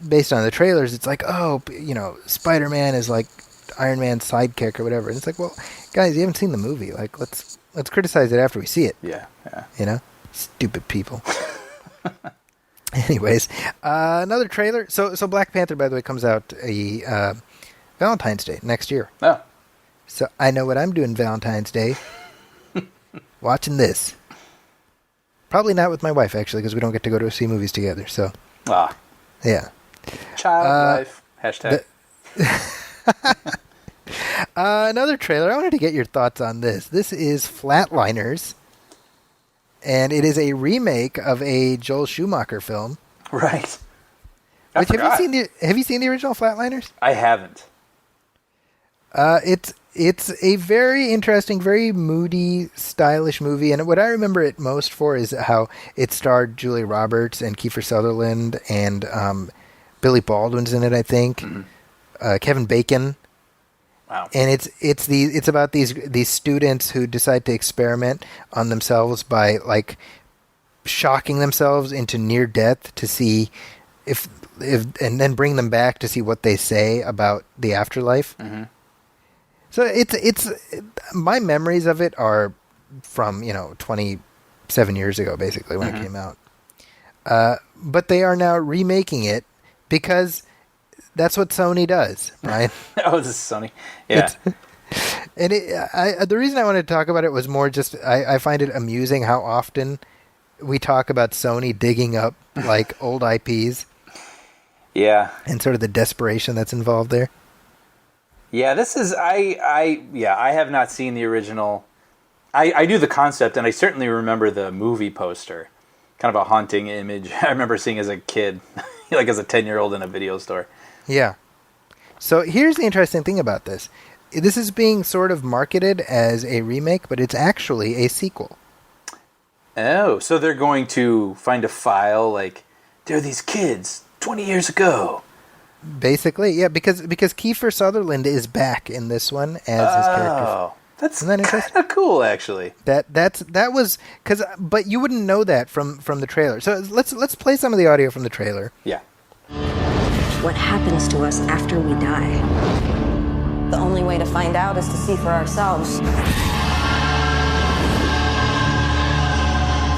based on the trailers, it's like, oh, Spider-Man is like Iron Man's sidekick or whatever. And it's like, well, guys, you haven't seen the movie. Like, let's criticize it after we see it. Yeah. Stupid people. Anyways, another trailer. So Black Panther, by the way, comes out Valentine's Day next year. Oh. So I know what I'm doing Valentine's Day. Watching this. Probably not with my wife, actually, because we don't get to go to see movies together. So, yeah. Child life. Hashtag. Another trailer. I wanted to get your thoughts on this. This is Flatliners, and it is a remake of a Joel Schumacher film. Right. Have you seen the original Flatliners? I haven't. It's a very interesting, very moody, stylish movie, and what I remember it most for is how it starred Julia Roberts and Kiefer Sutherland and Billy Baldwin's in it, I think. Mm-hmm. Kevin Bacon. Wow. And it's about these students who decide to experiment on themselves by like shocking themselves into near death to see if and then bring them back to see what they say about the afterlife. Mm-hmm. So it's my memories of it are from 27 years ago, basically, when it came out. But they are now remaking it because that's what Sony does, right? Oh, this is Sony. Yeah. And the reason I wanted to talk about it was more just I find it amusing how often we talk about Sony digging up like old IPs. Yeah. And sort of the desperation that's involved there. Yeah, this is I have not seen the original. I knew the concept, and I certainly remember the movie poster. Kind of a haunting image I remember seeing as a kid, like as a 10-year-old in a video store. Yeah. So here's the interesting thing about this. This is being sort of marketed as a remake, but it's actually a sequel. Oh, so they're going to find a file like, there are these kids 20 years ago. Basically, yeah, because Kiefer Sutherland is back in this one as his character. Oh, that's kind of cool, actually. That was but you wouldn't know that from the trailer. So let's play some of the audio from the trailer. Yeah. What happens to us after we die? The only way to find out is to see for ourselves.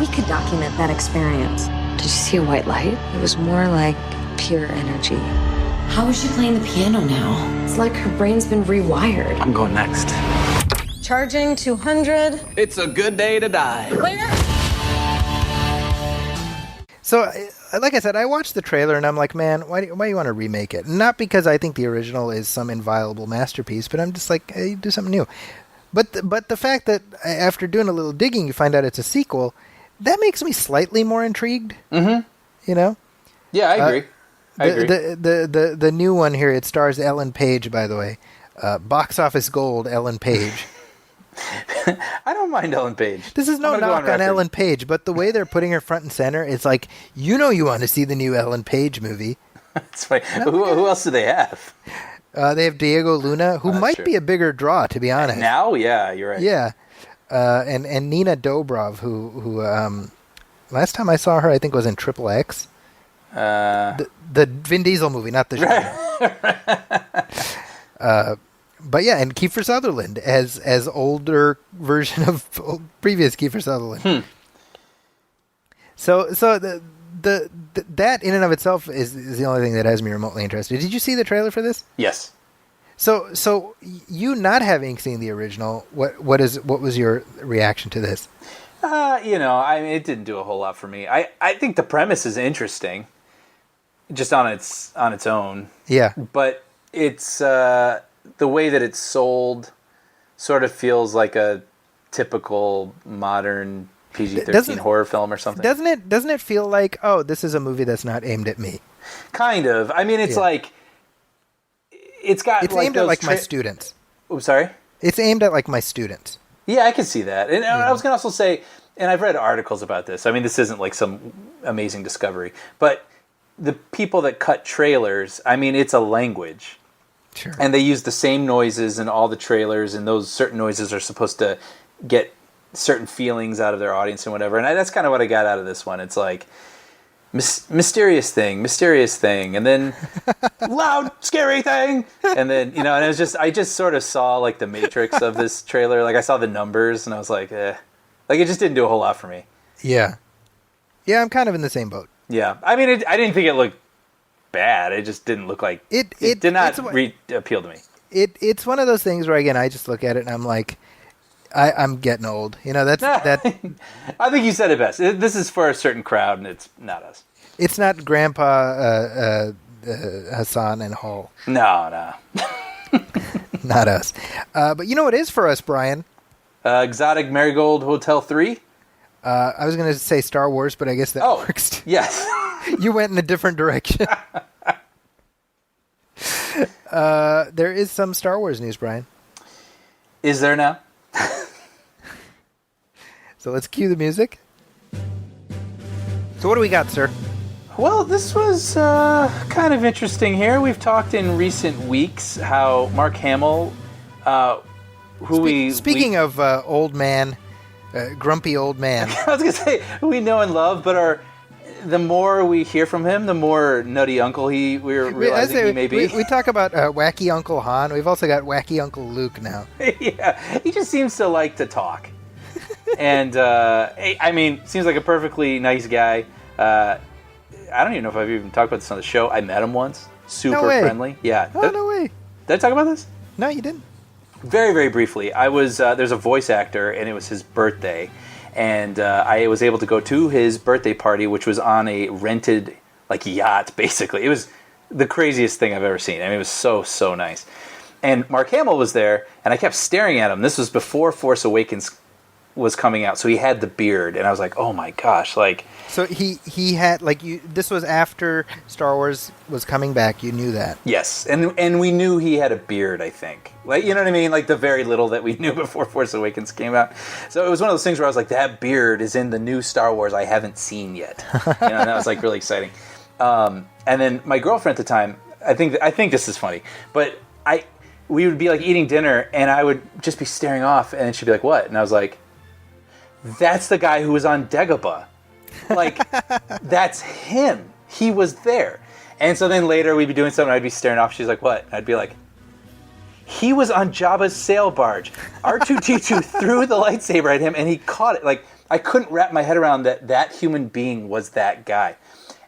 We could document that experience. Did you see a white light? It was more like pure energy. How is she playing the piano now? It's like her brain's been rewired. I'm going next. Charging 200. It's a good day to die. Clear. So, like I said, I watched the trailer and I'm like, man, why do you want to remake it? Not because I think the original is some inviolable masterpiece, but I'm just like, hey, do something new. But the fact that after doing a little digging, you find out it's a sequel, that makes me slightly more intrigued. Mm-hmm. You know? Yeah, I agree. The new one here, it stars Ellen Page, by the way. Box office gold, Ellen Page. I don't mind Ellen Page. This is no knock on Ellen Page, but the way they're putting her front and center, it's like, you want to see the new Ellen Page movie. That's funny. Who else do they have? They have Diego Luna, who might be a bigger draw, to be honest. Now, yeah, you're right. Yeah, and Nina Dobrev, who last time I saw her, I think was in Triple X. The Vin Diesel movie, not the show. But yeah, and Kiefer Sutherland as older version of previous Kiefer Sutherland. So the that in and of itself is the only thing that has me remotely interested. Did you see the trailer for this? Yes. So you not having seen the original, what was your reaction to this? I mean, it didn't do a whole lot for me. I think the premise is interesting, just on its own. Yeah. But it's the way that it's sold sort of feels like a typical modern PG-13 horror film or something. Doesn't it feel like, oh, this is a movie that's not aimed at me? Kind of. I mean, it's like it's aimed at like my students. I'm sorry? It's aimed at like my students. Yeah, I can see that. And I was going to also say, and I've read articles about this. I mean, this isn't like some amazing discovery, but the people that cut trailers, I mean, it's a language. Sure. And they use the same noises in all the trailers, and those certain noises are supposed to get certain feelings out of their audience and whatever. And that's kind of what I got out of this one. It's like mysterious thing, and then loud, scary thing, and then and it was just I just sort of saw like the matrix of this trailer. Like I saw the numbers, and I was like, like it just didn't do a whole lot for me. Yeah, I'm kind of in the same boat. Yeah, I mean, I didn't think it looked bad. It just didn't look like it did not appeal to me. It's one of those things where again I just look at it and I'm like, I'm getting old. That's that. I think you said it best. This is for a certain crowd, and it's not us. It's not Grandpa Hassan and Hall. No. Not us. But you know what is for us, Brian? Exotic Marigold Hotel 3? I was going to say Star Wars, but I guess that works. Yes. You went in a different direction. There is some Star Wars news, Brian. Is there now? So let's cue the music. So what do we got, sir? Well, this was kind of interesting here. We've talked in recent weeks how Mark Hamill, Speaking of old man, grumpy old man. I was going to say, who we know and love, but the more we hear from him, the more nutty uncle we're realizing he may be. We talk about wacky Uncle Han. We've also got wacky Uncle Luke now. Yeah, he just seems to like to talk. And, I mean, seems like a perfectly nice guy. I don't even know if I've even talked about this on the show. I met him once. Super friendly. Yeah. Oh, no way. Did I talk about this? No, you didn't. Very, very briefly. I was there's a voice actor, and it was his birthday. And I was able to go to his birthday party, which was on a rented yacht, basically. It was the craziest thing I've ever seen. I mean, it was so, so nice. And Mark Hamill was there, and I kept staring at him. This was before Force Awakens was coming out, so he had the beard, and I was like, oh my gosh, So he had this was after Star Wars was coming back. You knew that. Yes, and we knew he had a beard. I think, you know what I mean, the very little that we knew before Force Awakens came out. So it was one of those things where I was like, that beard is in the new Star Wars I haven't seen yet. And that was really exciting. And then my girlfriend at the time, I think this is funny, but we would be eating dinner, and I would just be staring off, and she'd be like, "What?" And I was like, that's the guy who was on Dagobah. That's him. He was there. And so then later we'd be doing something, I'd be staring off, she's like, what? And I'd be like, he was on Jabba's sail barge. R2-D2 threw the lightsaber at him, and he caught it. I couldn't wrap my head around that human being was that guy.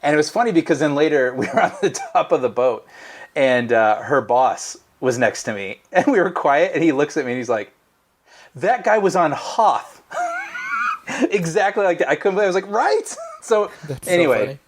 And it was funny because then later we were on the top of the boat, and her boss was next to me, and we were quiet, and he looks at me, and he's like, that guy was on Hoth. Exactly like that. I couldn't believe it. I was like, right? So anyway,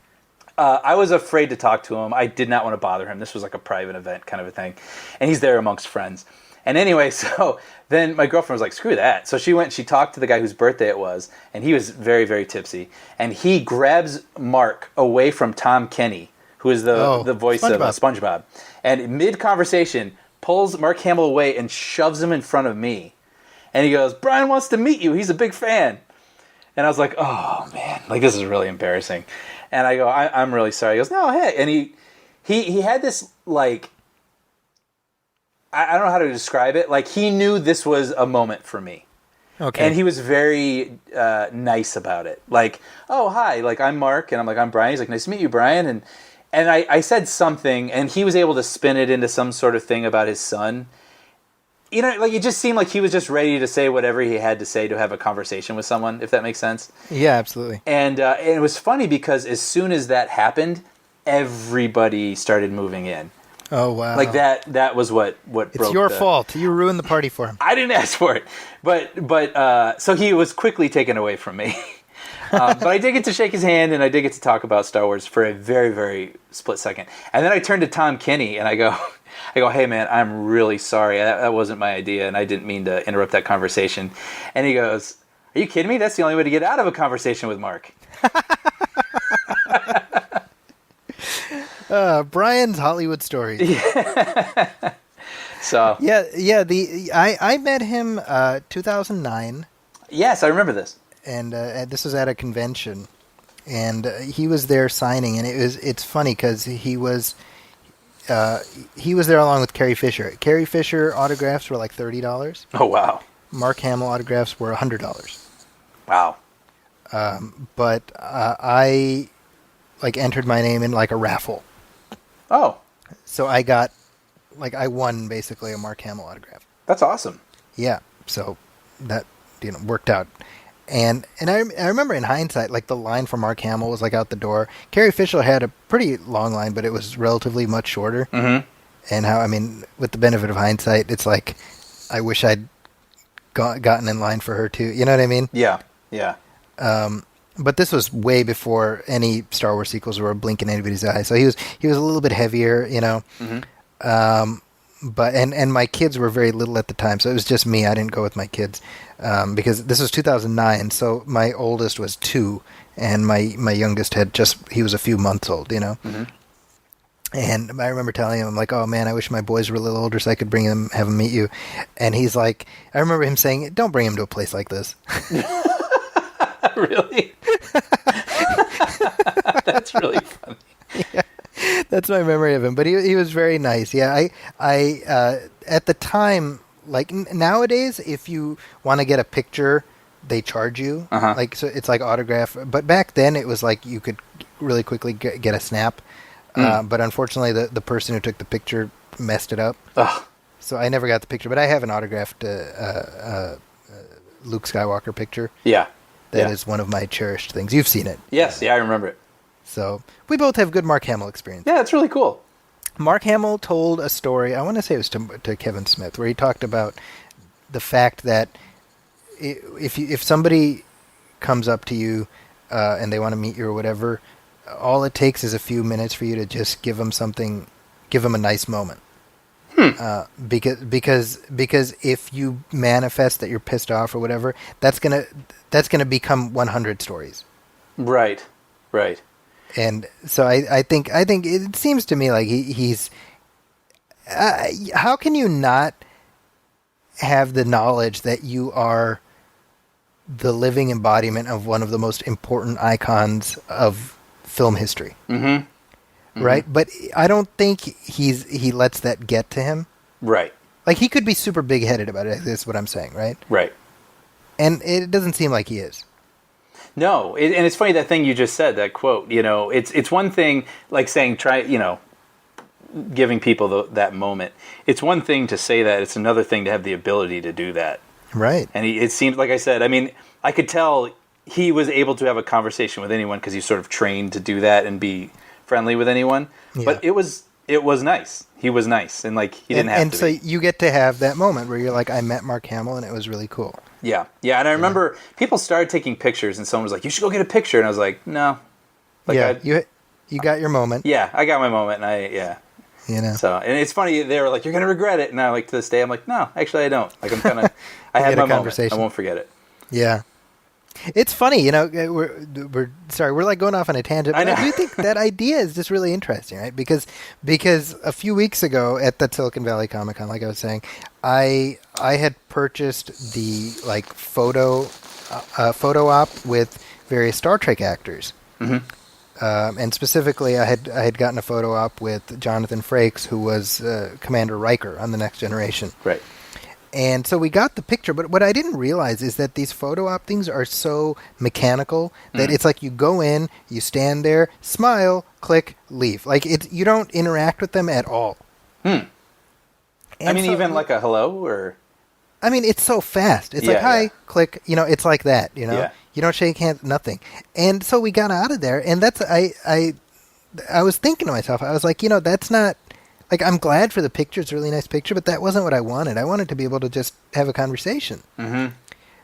I was afraid to talk to him. I did not want to bother him. This was a private event kind of a thing. And he's there amongst friends. And anyway, so then my girlfriend was like, screw that. So she went, she talked to the guy whose birthday it was, and he was very, very tipsy. And he grabs Mark away from Tom Kenny, who is the voice of SpongeBob. And mid-conversation, pulls Mark Hamill away and shoves him in front of me. And he goes, Brian wants to meet you. He's a big fan. And I was like, oh, man, this is really embarrassing. And I go, I'm really sorry. He goes, no, hey. And he had this, I don't know how to describe it. He knew this was a moment for me. Okay. And he was very nice about it. Like, oh, hi, like, I'm Mark, and I'm like, I'm Brian. He's like, nice to meet you, Brian. And I said something, and he was able to spin it into some sort of thing about his son. You know, like, it just seemed like he was just ready to say whatever he had to say to have a conversation with someone, if that makes sense. Yeah, absolutely. And it was funny because as soon as that happened, everybody started moving in. Oh, wow. Like, that was what broke It's your fault. You ruined the party for him. I didn't ask for it. But so he was quickly taken away from me. But I did get to shake his hand, and I did get to talk about Star Wars for a very, very split second. And then I turned to Tom Kenny, and I go, hey, man, I'm really sorry. That wasn't my idea, and I didn't mean to interrupt that conversation. And he goes, are you kidding me? That's the only way to get out of a conversation with Mark. Brian's Hollywood stories. So Yeah. I met him 2009. yes, I remember this. And this was at a convention, and he was there signing, and it's funny because he was there along with Carrie Fisher. Carrie Fisher autographs were like $30. Oh, wow. Mark Hamill autographs were $100. Wow. But I like entered my name in like a raffle, Oh, so I won basically a Mark Hamill autograph. that's awesome. Yeah, so that worked out. And I remember in hindsight, like the line for Mark Hamill was like out the door. Carrie Fisher had a pretty long line, but it was relatively much shorter. Mm-hmm. And with the benefit of hindsight, it's like I wish I'd gotten in line for her too. You know what I mean? Yeah, yeah. But this was way before any Star Wars sequels were a blink in anybody's eye. So he was a little bit heavier, you know. Mm-hmm. But my kids were very little at the time, so it was just me. I didn't go with my kids because this was 2009. So my oldest was 2, and my youngest he was a few months old, you know. Mm-hmm. And I remember telling him, I'm like, oh man, I wish my boys were a little older so I could have them meet you. And he's like, I remember him saying, don't bring him to a place like this. Really? That's really funny. Yeah. That's my memory of him, but he was very nice. Yeah, I at the time, like nowadays, if you want to get a picture, they charge you. Uh-huh. Like so, it's like autograph. But back then, it was like you could really quickly get a snap. But unfortunately, the person who took the picture messed it up. Ugh. So I never got the picture. But I have an autographed Luke Skywalker picture. Yeah. That is one of my cherished things. You've seen it. Yes, yeah, I remember it. So we both have good Mark Hamill experience. Yeah, it's really cool. Mark Hamill told a story, I want to say it was to Kevin Smith, where he talked about the fact that if somebody comes up to you and they want to meet you or whatever, all it takes is a few minutes for you to just give them a nice moment. Because if you manifest that you're pissed off or whatever, that's gonna become 100 stories. Right. And so I think it seems to me like he's. How can you not have the knowledge that you are the living embodiment of one of the most important icons of film history? Mm-hmm. Right, but I don't think he lets that get to him. Right. Like he could be super big-headed about it. That's what I'm saying, right? Right. And it doesn't seem like he is. No, and it's funny that thing you just said, that quote. You know, it's one thing like saying giving people that moment. It's one thing to say that. It's another thing to have the ability to do that. Right. And it seems like I said. I mean, I could tell he was able to have a conversation with anyone because he's sort of trained to do that and be friendly with anyone. Yeah. But it was nice. He was nice, and like he didn't have to. And so you get to have that moment where you're like, I met Mark Hamill, and it was really cool. Yeah, and I remember people started taking pictures, and someone was like, "You should go get a picture," and I was like, "No." Like you got your moment. Yeah, I got my moment, and You know. So, and it's funny, they were like, "You're gonna regret it," and I like to this day, I'm like, "No, actually, I don't." Like I'm kind of, I had my moment. I won't forget it. Yeah. It's funny, we're sorry, we're like going off on a tangent, but I do think that idea is just really interesting, right? Because a few weeks ago at the Silicon Valley Comic Con, like I was saying, I had purchased the like photo op with various Star Trek actors, and specifically I had gotten a photo op with Jonathan Frakes, who was Commander Riker on The Next Generation, right? And so we got the picture, but what I didn't realize is that these photo op things are so mechanical that it's like you go in, you stand there, smile, click, leave. Like you don't interact with them at all. And I mean, so- even like a hello or... I mean, it's so fast. It's Yeah, like, hi, yeah. click, it's like that, Yeah. You don't shake hands, nothing. And so we got out of there, and that's, I was thinking to myself, I was like, that's not, like, I'm glad for the picture, it's a really nice picture, but that wasn't what I wanted. I wanted to be able to just have a conversation. Mm-hmm.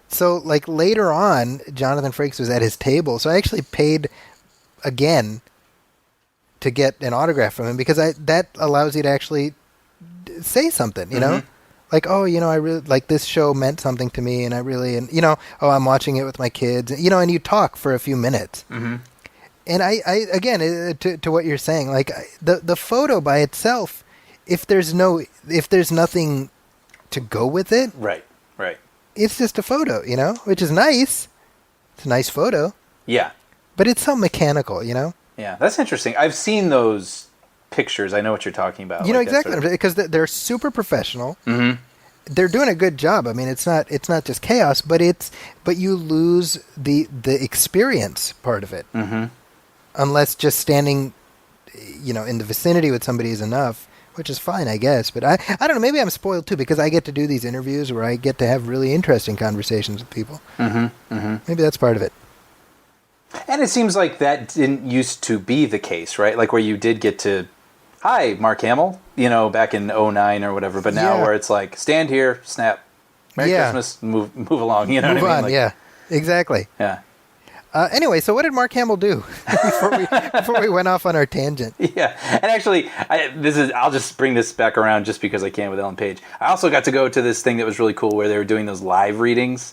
So, like, later on, Jonathan Frakes was at his table, so I actually paid again to get an autograph from him, because that allows you to actually say something, Like, oh, I really, like, this show meant something to me, and I really, oh, I'm watching it with my kids, and you talk for a few minutes. Mm-hmm. And I again, to what you're saying, like, the photo by itself, if there's nothing to go with it, Right. it's just a photo, which is nice. It's a nice photo, Yeah. but it's so mechanical, Yeah, that's interesting. I've seen those pictures. I know what you're talking about. You know like that exactly, sort of- because they're super professional. Mm-hmm. They're doing a good job. I mean, it's not just chaos, but you lose the experience part of it. Mm-hmm. Unless just standing, in the vicinity with somebody is enough, which is fine, I guess. But I don't know. Maybe I'm spoiled too, because I get to do these interviews where I get to have really interesting conversations with people. Mm-hmm. Mm-hmm. Maybe that's part of it. And it seems like that didn't used to be the case, right? Like where you did get to, hi, Mark Hamill, back in 2009 or whatever. But now Yeah. where it's like, stand here, snap, Merry Yeah. Christmas, move along. You know Move what I mean? on. Like, Yeah, exactly. Yeah. Anyway, so what did Mark Hamill do before we went off on our tangent? Yeah, and actually, I'll just bring this back around just because I can with Ellen Page. I also got to go to this thing that was really cool where they were doing those live readings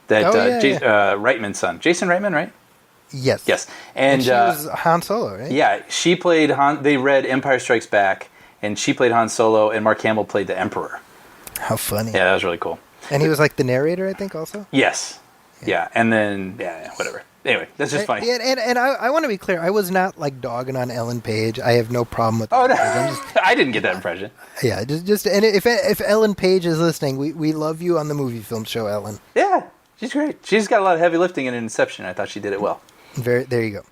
that Reitman's son, Jason Reitman, right? Yes. And she was Han Solo, right? Yeah, she played Han. They read Empire Strikes Back, and she played Han Solo, and Mark Hamill played the Emperor. How funny. Yeah, that was really cool. And he was like the narrator, I think, also? Yes. Yeah, and then, whatever. Anyway, that's just funny. And I want to be clear. I was not like dogging on Ellen Page. I have no problem with. Oh, no. I'm just, I didn't get that impression. yeah, just and if Ellen Page is listening, we love you on the Movie Film Show, Ellen. Yeah, she's great. She's got a lot of heavy lifting in Inception. I thought she did it well. There you go.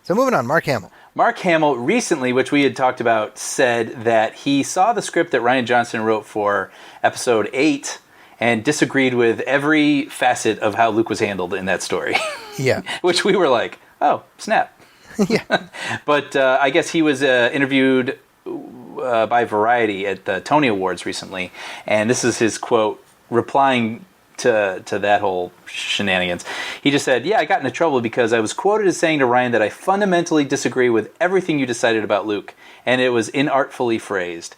So moving on, Mark Hamill. Mark Hamill recently, which we had talked about, said that he saw the script that Rian Johnson wrote for Episode 8 and disagreed with every facet of how Luke was handled in that story. Yeah. Which we were like, oh, snap. Yeah. But I guess he was interviewed by Variety at the Tony Awards recently, and this is his quote replying to that whole shenanigans. He just said, I got into trouble because I was quoted as saying to Ryan that I fundamentally disagree with everything you decided about Luke, and it was inartfully phrased.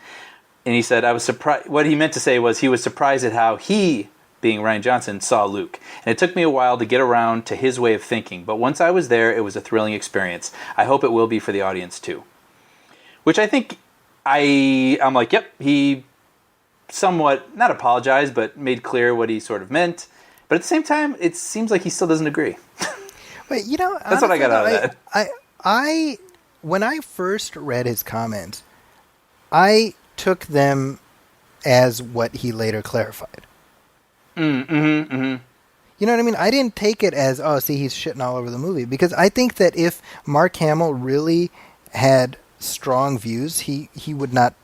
And he said, I was surprised. What he meant to say was he was surprised at how he, being Rian Johnson, saw Luke. And it took me a while to get around to his way of thinking, but once I was there, it was a thrilling experience. I hope it will be for the audience too. Which I think I'm like, yep, he somewhat, not apologized, but made clear what he sort of meant. But at the same time, it seems like he still doesn't agree. Wait, That's what I got out of that. I when I first read his comments, I took them as what he later clarified. You know what I mean? I didn't take it as, he's shitting all over the movie. Because I think that if Mark Hamill really had strong views, he would not...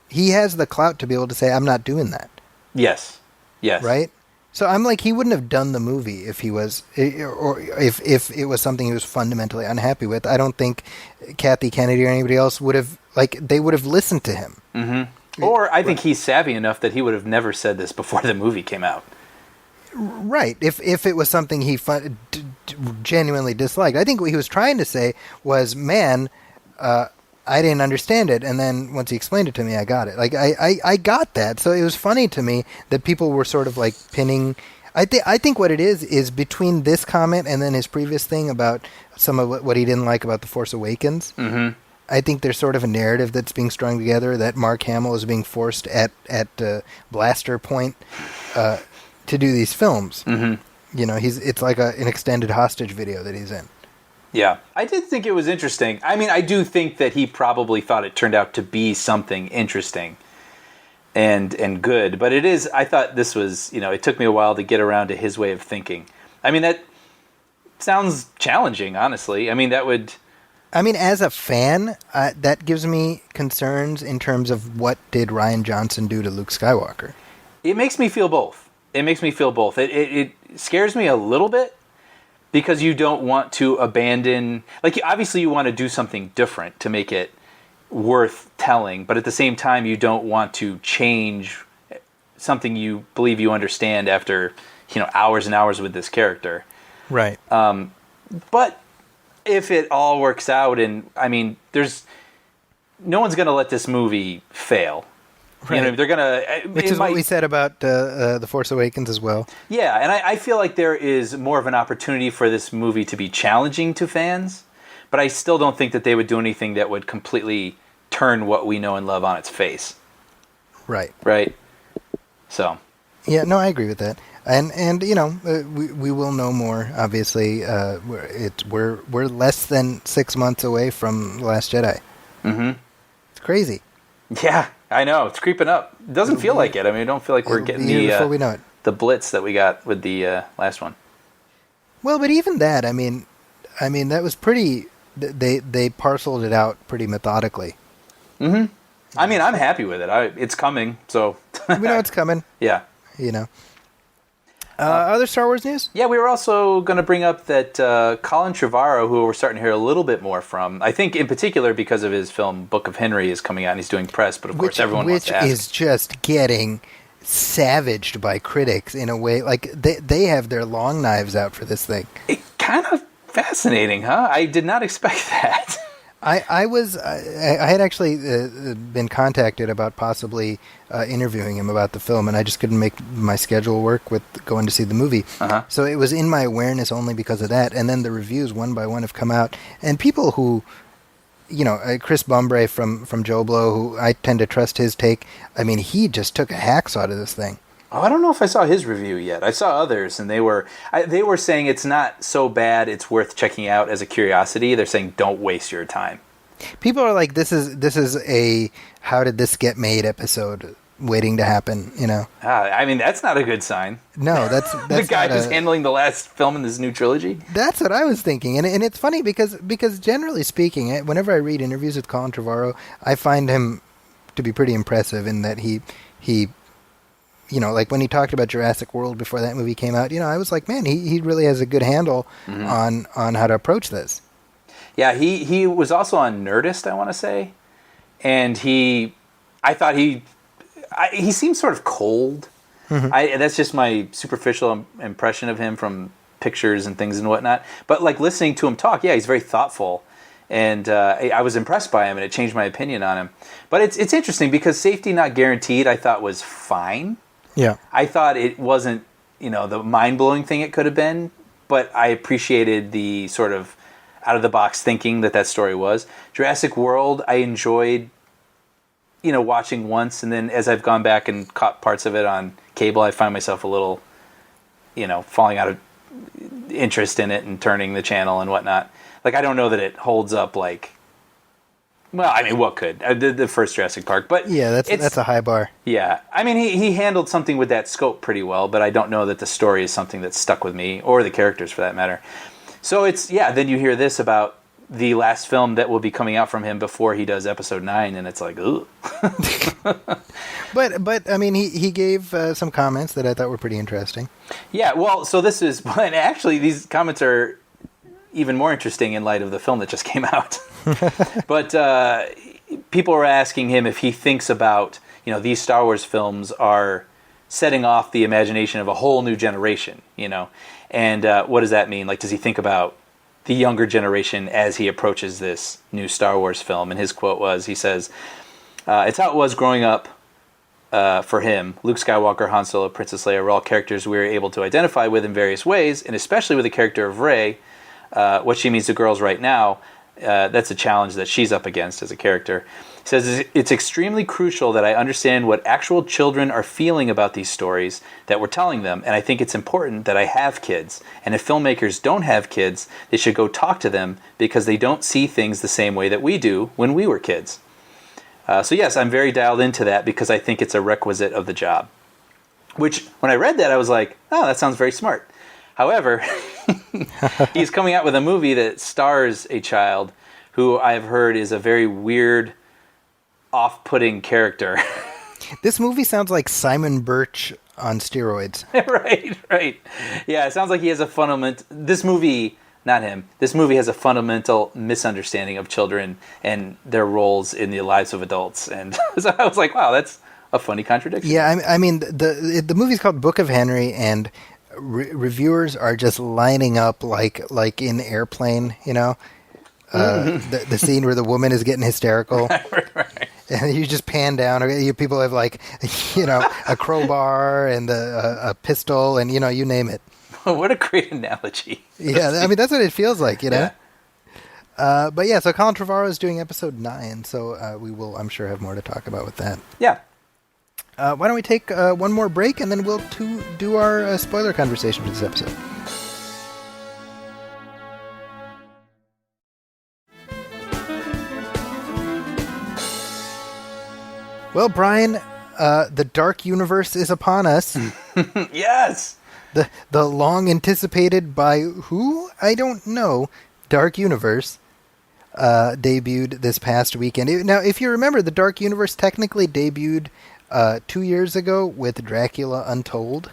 He has the clout to be able to say, I'm not doing that. Yes. Right? So I'm like, he wouldn't have done the movie if he was... Or if it was something he was fundamentally unhappy with. I don't think Kathy Kennedy or anybody else would have... they would have listened to him. Mm-hmm. Or I think he's savvy enough that he would have never said this before the movie came out. Right. If it was something he genuinely disliked. I think what he was trying to say was, man, I didn't understand it. And then once he explained it to me, I got it. Like, I got that. So it was funny to me that people were sort of like pinning... I think what it is between this comment and then his previous thing about some of what he didn't like about The Force Awakens. Mm-hmm. I think there's sort of a narrative that's being strung together that Mark Hamill is being forced at blaster point to do these films. Mm-hmm. It's like an extended hostage video that he's in. Yeah, I did think it was interesting. I mean, I do think that he probably thought it turned out to be something interesting. and good. But it is. I thought this was. It took me a while to get around to his way of thinking. I mean, that sounds challenging, honestly. I mean, as a fan, that gives me concerns in terms of what did Rian Johnson do to Luke Skywalker. It makes me feel both. It scares me a little bit because you don't want to abandon... obviously you want to do something different to make it worth telling, but at the same time you don't want to change something you believe you understand after, hours and hours with this character. Right. But if it all works out, and there's no one's going to let this movie fail. Right. They're going to... Which is what we said about The Force Awakens as well. Yeah, and I feel like there is more of an opportunity for this movie to be challenging to fans, but I still don't think that they would do anything that would completely turn what we know and love on its face. Right. Right? So... Yeah, no, I agree with that. And we will know more. Obviously, we're less than 6 months away from The Last Jedi. Mm-hmm. It's crazy. Yeah, I know. It's creeping up. It doesn't feel like it. I don't feel like we're getting before we know it. The blitz that we got with the last one. Well, but even that, that was pretty. They parceled it out pretty methodically. Mm-hmm. I'm happy with it. It's coming, so we know it's coming. Yeah. Other Star Wars news? Yeah, we were also going to bring up that Colin Trevorrow, who we're starting to hear a little bit more from, I think in particular because of his film Book of Henry is coming out and he's doing press, but of course everyone wants to ask. Which is just getting savaged by critics in a way. Like, they have their long knives out for this thing. It kind of fascinating, huh? I did not expect that. I had actually been contacted about possibly interviewing him about the film, and I just couldn't make my schedule work with going to see the movie. Uh-huh. So it was in my awareness only because of that. And then the reviews one by one have come out, and people who, Chris Bumbray from Joe Blow, who I tend to trust his take. He just took a hacksaw to this thing. Oh, I don't know if I saw his review yet. I saw others, and they were saying it's not so bad. It's worth checking out as a curiosity. They're saying don't waste your time. People are like, this is a how did this get made episode waiting to happen. That's not a good sign. No, that's the guy who's handling the last film in this new trilogy. That's what I was thinking, and it's funny because generally speaking, whenever I read interviews with Colin Trevorrow, I find him to be pretty impressive in that he. Like when he talked about Jurassic World before that movie came out, I was like, man, he really has a good handle on how to approach this. Yeah, he was also on Nerdist, I want to say, and I thought he seems sort of cold. Mm-hmm. That's just my superficial impression of him from pictures and things and whatnot. But like listening to him talk, yeah, he's very thoughtful, and I was impressed by him, and it changed my opinion on him. But it's interesting because Safety Not Guaranteed I thought was fine. Yeah, I thought it wasn't, the mind-blowing thing it could have been, but I appreciated the sort of out-of-the-box thinking that story was. Jurassic World, I enjoyed, watching once, and then as I've gone back and caught parts of it on cable, I find myself a little, falling out of interest in it and turning the channel and whatnot. Like, I don't know that it holds up like... Well, what could? The first Jurassic Park, but... Yeah, that's a high bar. Yeah. He handled something with that scope pretty well, but I don't know that the story is something that stuck with me, or the characters for that matter. So then you hear this about the last film that will be coming out from him before he does Episode 9, and it's like, ugh. But he gave some comments that I thought were pretty interesting. Yeah, well, so this is... And actually, these comments are even more interesting in light of the film that just came out. But people were asking him if he thinks about, these Star Wars films are setting off the imagination of a whole new generation, and what does that mean? Like, does he think about the younger generation as he approaches this new Star Wars film? And his quote was, he says, it's how it was growing up for him. Luke Skywalker, Han Solo, Princess Leia were all characters we were able to identify with in various ways, and especially with the character of Rey, what she means to girls right now, that's a challenge that she's up against as a character. He says, it's extremely crucial that I understand what actual children are feeling about these stories that we're telling them, and I think it's important that I have kids. And if filmmakers don't have kids, they should go talk to them because they don't see things the same way that we do when we were kids. So yes, I'm very dialed into that because I think it's a requisite of the job. Which, when I read that, I was like, oh, that sounds very smart. However, he's coming out with a movie that stars a child who I've heard is a very weird, off-putting character. This movie sounds like Simon Birch on steroids. Right. Yeah, it sounds like he has a fundamental... This movie has a fundamental misunderstanding of children and their roles in the lives of adults. And so I was like, wow, that's a funny contradiction. Yeah, I mean, the movie's called Book of Henry, and reviewers are just lining up like in Airplane, you know? The scene where the woman is getting hysterical. Right. And you just pan down. People have like, you know, a crowbar and a pistol and, you know, you name it. What a great analogy. Yeah, I mean, that's what it feels like, you know? Yeah. But yeah, so Colin Trevorrow is doing episode 9, so we will, I'm sure, have more to talk about with that. Yeah. Why don't we take one more break and then we'll do our spoiler conversation for this episode. Well, Brian, the Dark Universe is upon us. Yes! The long anticipated by who? I don't know. Dark Universe debuted this past weekend. Now, if you remember, the Dark Universe technically debuted 2 years ago with Dracula Untold.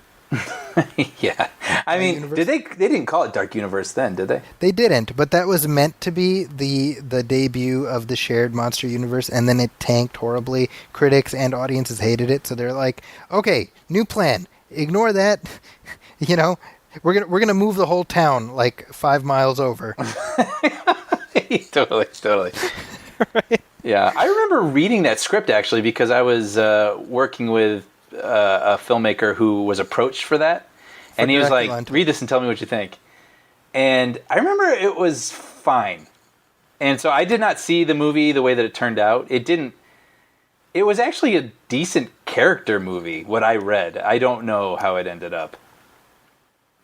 Yeah. I mean, they didn't call it Dark Universe then, did they? They didn't, but that was meant to be the debut of the shared monster universe, and then it tanked horribly. Critics and audiences hated it, so they're like, okay, new plan. Ignore that. You know, we're gonna move the whole town like 5 miles over. Totally. Right. Yeah, I remember reading that script actually because I was working with a filmmaker who was approached for that, and he was like, "Read this and tell me what you think." And I remember it was fine, and so I did not see the movie the way that it turned out. It was actually a decent character movie. What I read, I don't know how it ended up.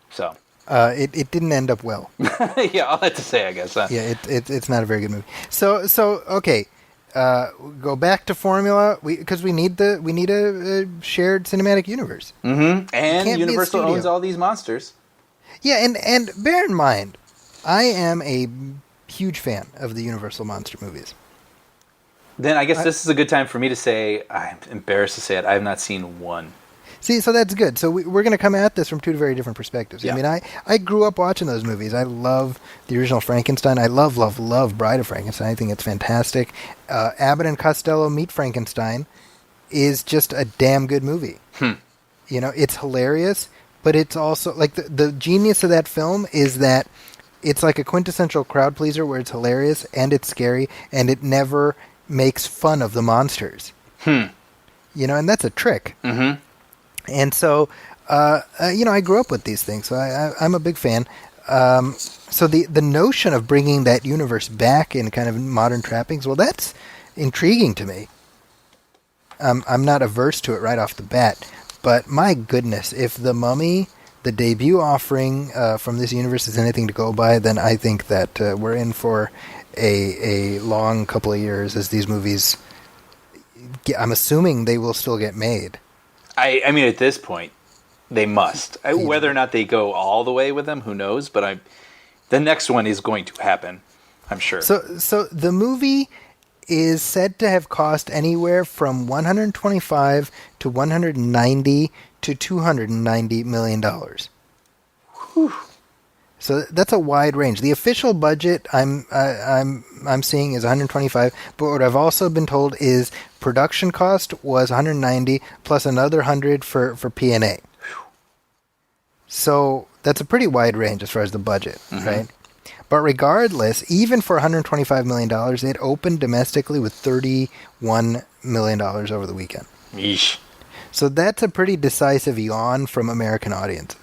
So. It didn't end up well. Yeah, all that to say, I guess. Yeah, it's not a very good movie. So okay, go back to formula because we need a shared cinematic universe. Mm-hmm. And Universal owns all these monsters. Yeah, and bear in mind, I am a huge fan of the Universal monster movies. Then I guess this is a good time for me to say, I'm embarrassed to say it, I have not seen one. See, so that's good. So we're going to come at this from two very different perspectives. Yeah. I mean, I grew up watching those movies. I love the original Frankenstein. I love Bride of Frankenstein. I think it's fantastic. Abbott and Costello Meet Frankenstein is just a damn good movie. You know, it's hilarious, but it's also, like, the genius of that film is that it's like a quintessential crowd pleaser where it's hilarious and it's scary and it never makes fun of the monsters. You know, and that's a trick. Mm-hmm. And so, you know, I grew up with these things, so I'm a big fan. So the notion of bringing that universe back in kind of modern trappings, well, that's intriguing to me. I'm not averse to it right off the bat, but my goodness, if The Mummy, the debut offering from this universe, is anything to go by, then I think that we're in for a long couple of years as these movies, I'm assuming they will still get made. I mean, at this point, they must. Whether or not they go all the way with them, who knows? But the next one is going to happen, I'm sure. So the movie is said to have cost anywhere from $125 to $190 to $290 million. Whew. So that's a wide range. The official budget I'm seeing is 125, but what I've also been told is production cost was 190 plus another 100 for P&A. So that's a pretty wide range as far as the budget, right? But regardless, even for $125 million, it opened domestically with $31 million over the weekend. Yeesh. So that's a pretty decisive yawn from American audiences.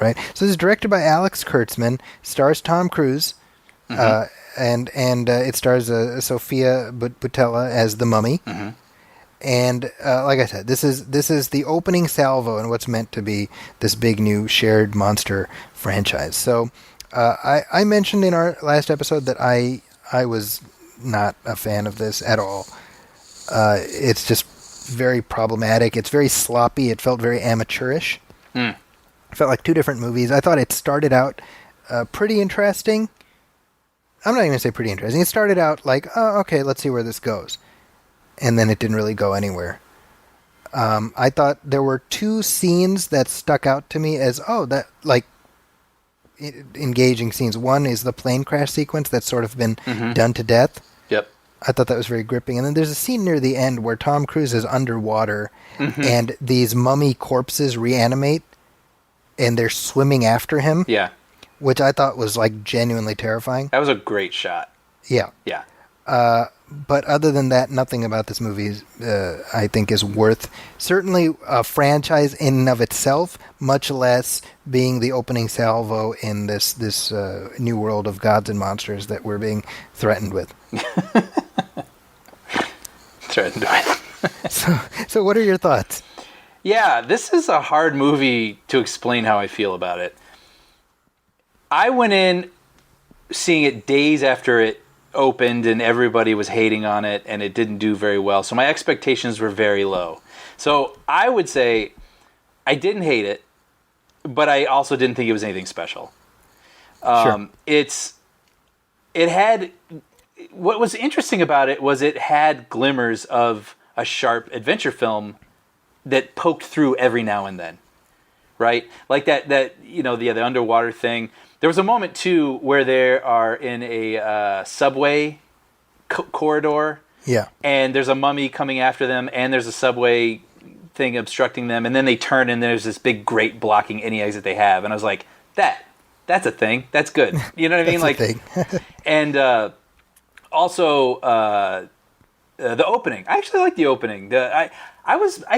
Right? So this is directed by Alex Kurtzman, stars Tom Cruise, and it stars Sofia Boutella as the Mummy. And like I said, this is the opening salvo in what's meant to be this big new shared monster franchise. So I mentioned in our last episode that I was not a fan of this at all. It's just very problematic. It's very sloppy. It felt very amateurish. It felt like two different movies. I thought it started out pretty interesting. I'm not even going to say pretty interesting. It started out like, oh, okay, let's see where this goes. And then it didn't really go anywhere. I thought there were two scenes that stuck out to me as, engaging scenes. One is the plane crash sequence that's sort of been done to death. Yep. I thought that was very gripping. And then there's a scene near the end where Tom Cruise is underwater and these mummy corpses reanimate and they're swimming after him. Yeah. Which I thought was like genuinely terrifying. That was a great shot. Yeah. Yeah. But other than that, nothing about this movie, I think, is worth certainly a franchise in and of itself, much less being the opening salvo in this new world of gods and monsters that we're being threatened with. Threatened with. So what are your thoughts? Yeah, this is a hard movie to explain how I feel about it. I went in seeing it days after it opened and everybody was hating on it and it didn't do very well. So my expectations were very low. So I would say I didn't hate it, but I also didn't think it was anything special. Sure. It had, what was interesting about it was it had glimmers of a sharp adventure film that poked through every now and then, right? Like that the underwater thing. There was a moment, too, where they are in a subway corridor. Yeah. And there's a mummy coming after them, and there's a subway thing obstructing them, and then they turn, and there's this big grate blocking any exit they have. And I was like, that's a thing. That's good. You know what I mean? That's like, a thing. And also the opening. I actually like the opening. I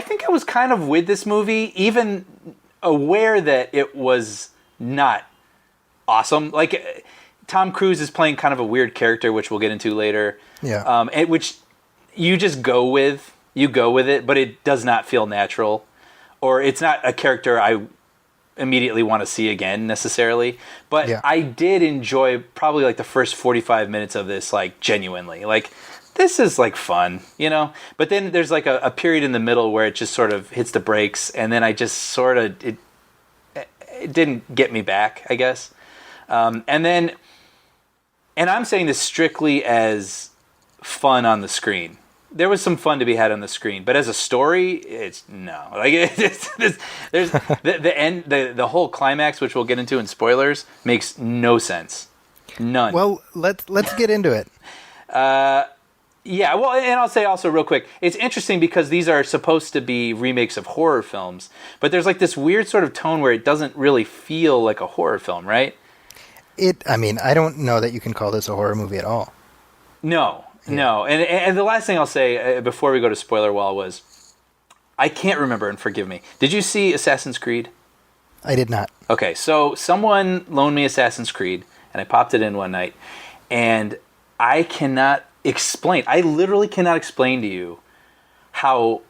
think I was kind of with this movie, even aware that it was not awesome. Like Tom Cruise is playing kind of a weird character, which we'll get into later. Yeah. Which you just go with it, but it does not feel natural, or it's not a character I immediately want to see again necessarily. But yeah. I did enjoy probably like the first 45 minutes of this, like genuinely, like this is like fun, you know. But then there's like a period in the middle where it just sort of hits the brakes, and then I just sort of it didn't get me back, I guess. And I'm saying this strictly as fun on the screen. There was some fun to be had on the screen, but as a story, it's no. Like there's the end, the whole climax, which we'll get into in spoilers, makes no sense. None. Well, let's get into it. Yeah, well, and I'll say also real quick, it's interesting because these are supposed to be remakes of horror films, but there's like this weird sort of tone where it doesn't really feel like a horror film, right? I don't know that you can call this a horror movie at all. No. And the last thing I'll say before we go to spoiler wall was, I can't remember, and forgive me. Did you see Assassin's Creed? I did not. Okay, so someone loaned me Assassin's Creed, and I popped it in one night, and I literally cannot explain to you how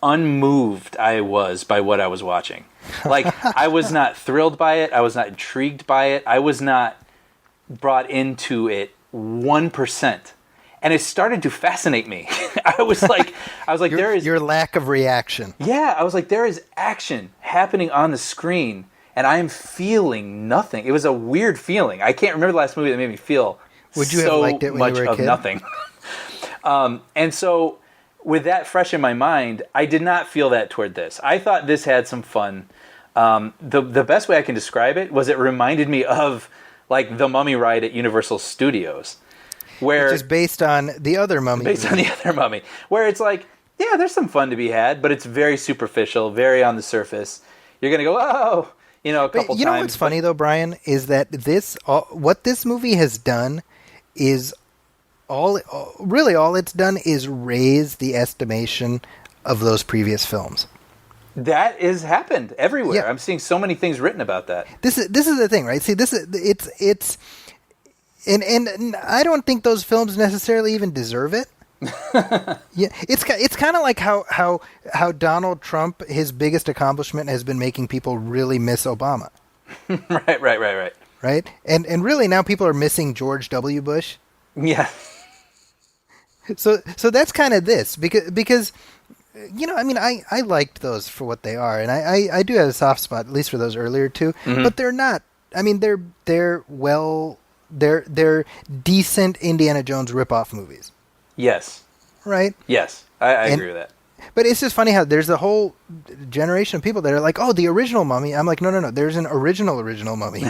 unmoved I was by what I was watching. Like, I was not thrilled by it. I was not intrigued by it. I was not brought into it 1%. And it started to fascinate me. I was like, there is your lack of reaction. Yeah, I was like, there is action happening on the screen, and I am feeling nothing. It was a weird feeling. I can't remember the last movie that made me feel Would you have liked it when you were a kid? Nothing. And so, with that fresh in my mind, I did not feel that toward this. I thought this had some fun. The best way I can describe it was it reminded me of like the Mummy ride at Universal Studios, which is based on the other Mummy. Where it's like, yeah, there's some fun to be had, but it's very superficial, very on the surface. You're gonna go, oh, a couple times. You know what's funny though, Brian, is that what this movie has done is all it's done is raise the estimation of those previous films. That has happened everywhere. Yeah. I'm seeing so many things written about that. This is the thing, right? See, it's and I don't think those films necessarily even deserve it. Yeah, it's kind of like how Donald Trump, his biggest accomplishment has been making people really miss Obama. Right. Right? And really now people are missing George W. Bush. Yeah. So that's kind of this because you know, I mean, I liked those for what they are, and I do have a soft spot at least for those earlier two, but they're not. I mean, they're decent Indiana Jones ripoff movies, Yes. right? Yes. I agree with that. But it's just funny how there's a whole generation of people that are like, oh, the original Mummy. I'm like, no. There's an original Mummy.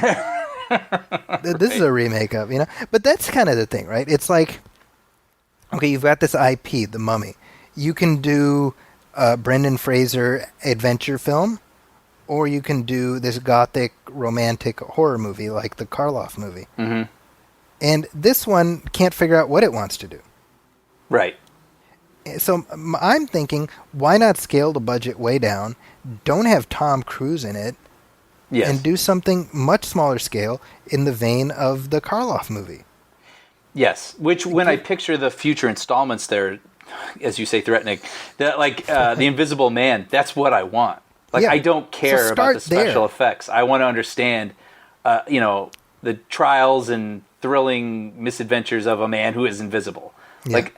This is a remake of, you know? But that's kind of the thing, right? It's like, okay, you've got this IP, the Mummy. You can do a Brendan Fraser adventure film, or you can do this gothic romantic horror movie like the Karloff movie. Mm-hmm. And this one can't figure out what it wants to do. Right. So I'm thinking, why not scale the budget way down? Don't have Tom Cruise in it, Yes. and do something much smaller scale in the vein of the Karloff movie. Yes. Which, when I picture the future installments there, as you say, threatening, that like the Invisible Man, that's what I want. Like, Yeah. I don't care So about the start special there. effects. I want to understand, you know, the trials and thrilling misadventures of a man who is invisible. Yeah. Like,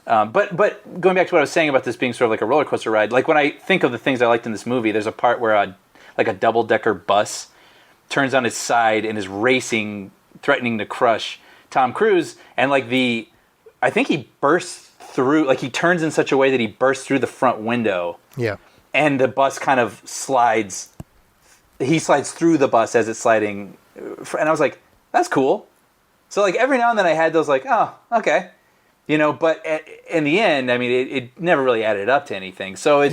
but going back to what I was saying about this being sort of like a roller coaster ride, like when I think of the things I liked in this movie, there's a part where like a double-decker bus turns on its side and is racing, threatening to crush Tom Cruise, and like I think he bursts through, like he turns in such a way that he bursts through the front window. Yeah. And the bus kind of slides. He slides through the bus as it's sliding, and I was like, "That's cool." So like every now and then I had those like, "Oh, okay," you know. But in the end, I mean, it never really added up to anything. So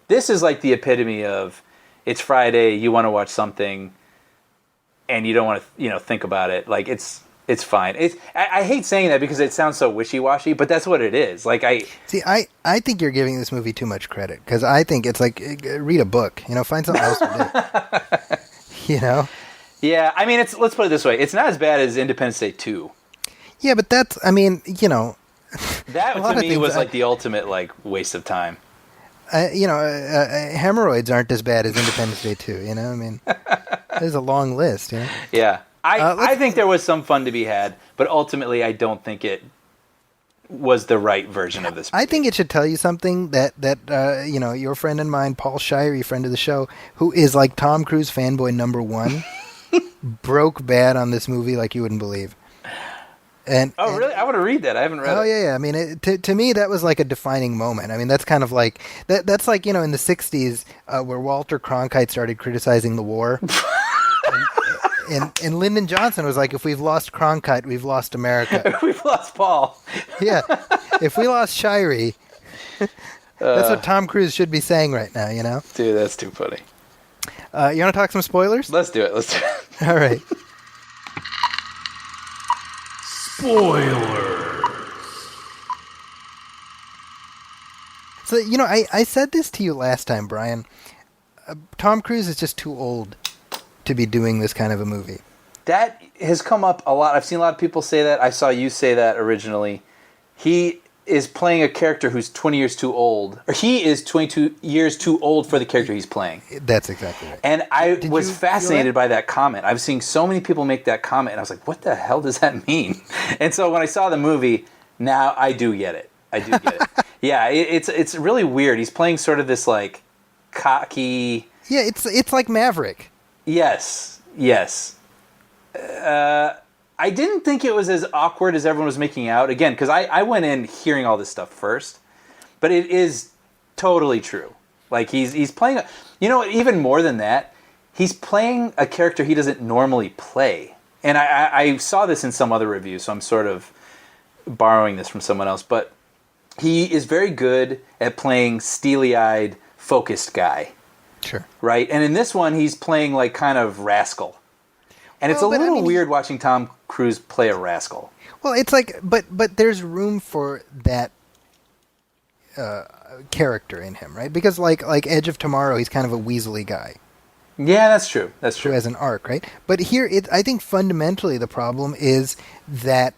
this is like the epitome of it's Friday, you want to watch something, and you don't want to think about it. Like it's fine. I hate saying that because it sounds so wishy-washy, but that's what it is. Like I think you're giving this movie too much credit, because I think it's like, read a book, find something else to do. Yeah, I mean, let's put it this way. It's not as bad as Independence Day 2. Yeah, but that's, I mean, that to me was like the ultimate like waste of time. Hemorrhoids aren't as bad as Independence Day 2, I mean, there's a long list, Yeah. I think there was some fun to be had, but ultimately I don't think it was the right version of this movie. I think it should tell you something that your friend and mine, Paul Shirey, friend of the show, who is like Tom Cruise fanboy number one, broke bad on this movie like you wouldn't believe. Really? I want to read that. I haven't read it. Oh, yeah. I mean, to me, that was like a defining moment. I mean, that's kind of like, that's like, in the 60s where Walter Cronkite started criticizing the war. And Lyndon Johnson was like, if we've lost Cronkite, we've lost America. We've lost Paul. Yeah. If we lost Shirey, that's what Tom Cruise should be saying right now, Dude, that's too funny. You want to talk some spoilers? Let's do it. All right. Spoilers. So, I said this to you last time, Brian. Tom Cruise is just too old to be doing this kind of a movie. That has come up a lot. I've seen a lot of people say that. I saw you say that originally. He is playing a character who's 20 years too old. Or he is 22 years too old for the character he's playing. That's exactly right. And I was you fascinated by that comment. I've seen so many people make that comment, and I was like, what the hell does that mean? And so when I saw the movie, now I do get it. Yeah, it's really weird. He's playing sort of this, like, cocky... Yeah, it's like Maverick. Yes. I didn't think it was as awkward as everyone was making out. Again, because I went in hearing all this stuff first. But it is totally true. Like, he's playing... even more than that, he's playing a character he doesn't normally play. And I saw this in some other review, so I'm sort of borrowing this from someone else. But he is very good at playing steely-eyed, focused guy. Sure. Right? And in this one, he's playing like kind of rascal. And it's a little weird watching Tom Cruise play a rascal. Well, it's like, but there's room for that character in him, right? Because like Edge of Tomorrow, he's kind of a weaselly guy. Yeah, that's true. Who has an arc, right? But here, I think fundamentally the problem is that,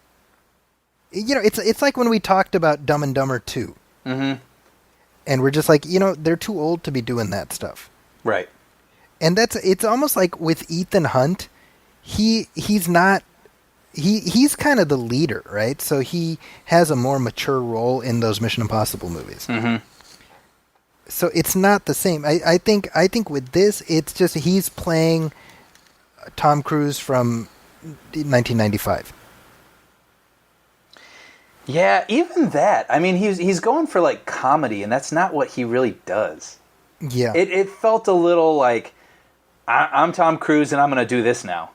it's like when we talked about Dumb and Dumber 2. Mm-hmm. And we're just like, they're too old to be doing that stuff. Right. And it's almost like with Ethan Hunt, he's not he's kind of the leader, right? So he has a more mature role in those Mission Impossible movies. Mm-hmm. So it's not the same. I think with this, it's just he's playing Tom Cruise from 1995. Yeah, even that. I mean, he's going for like comedy, and that's not what he really does. Yeah. It felt a little like I'm Tom Cruise, and I'm going to do this now.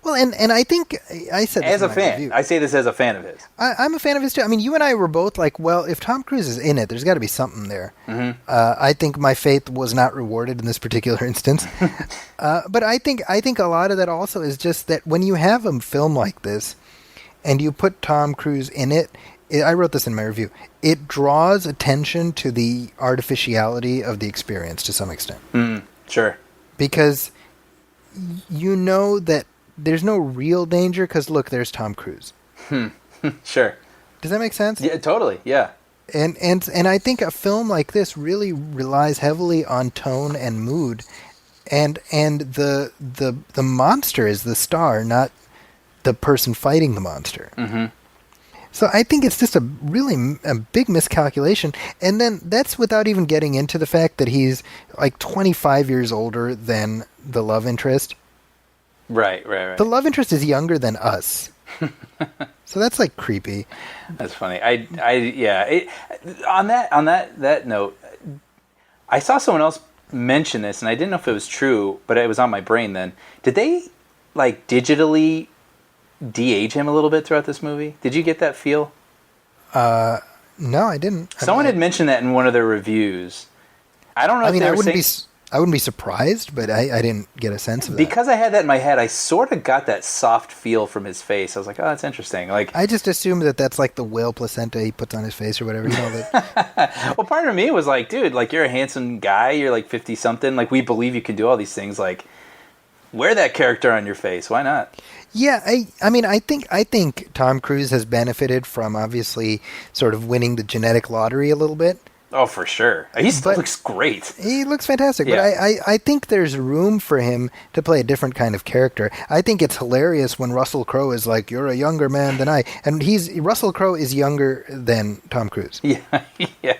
Well, and I think I said this As in a my fan, review. I say this as a fan of his. I'm a fan of his too. I mean, you and I were both like, well, if Tom Cruise is in it, there's got to be something there. Mm-hmm. I think my faith was not rewarded in this particular instance. But I think a lot of that also is just that when you have a film like this, and you put Tom Cruise in it, I wrote this in my review. It draws attention to the artificiality of the experience to some extent. Sure. Because you know that there's no real danger because, look, there's Tom Cruise. Sure. Does that make sense? Yeah, totally. Yeah. And I think a film like this really relies heavily on tone and mood, and the monster is the star, not the person fighting the monster. Mm-hmm. So I think it's just a big miscalculation, and then that's without even getting into the fact that he's like 25 years older than the love interest. Right. The love interest is younger than us. So that's like creepy. That's funny. On that note, I saw someone else mention this, and I didn't know if it was true, but it was on my brain then. Did they like digitally de-age him a little bit throughout this movie? Did you get that feel? No, I didn't. Someone had mentioned that in one of their reviews. I don't know. I if mean, they I were wouldn't saying, I wouldn't be surprised, but I didn't get a sense of that. because I had that in my head. I sort of got that soft feel from his face. I was like, oh, that's interesting. Like, I just assumed that that's like the whale placenta he puts on his face or whatever. You know that. well, part of me was like, dude, like you're a handsome guy. You're like 50 something. Like we believe you can do all these things. Like, wear that character on your face. Why not? Yeah, I mean, I think Tom Cruise has benefited from obviously sort of winning the genetic lottery a little bit. Oh, for sure. He still looks great. He looks fantastic, Yeah. but I think there's room for him to play a different kind of character. I think it's hilarious when Russell Crowe is like, "You're a younger man than I," and Russell Crowe is younger than Tom Cruise. Yeah, yeah.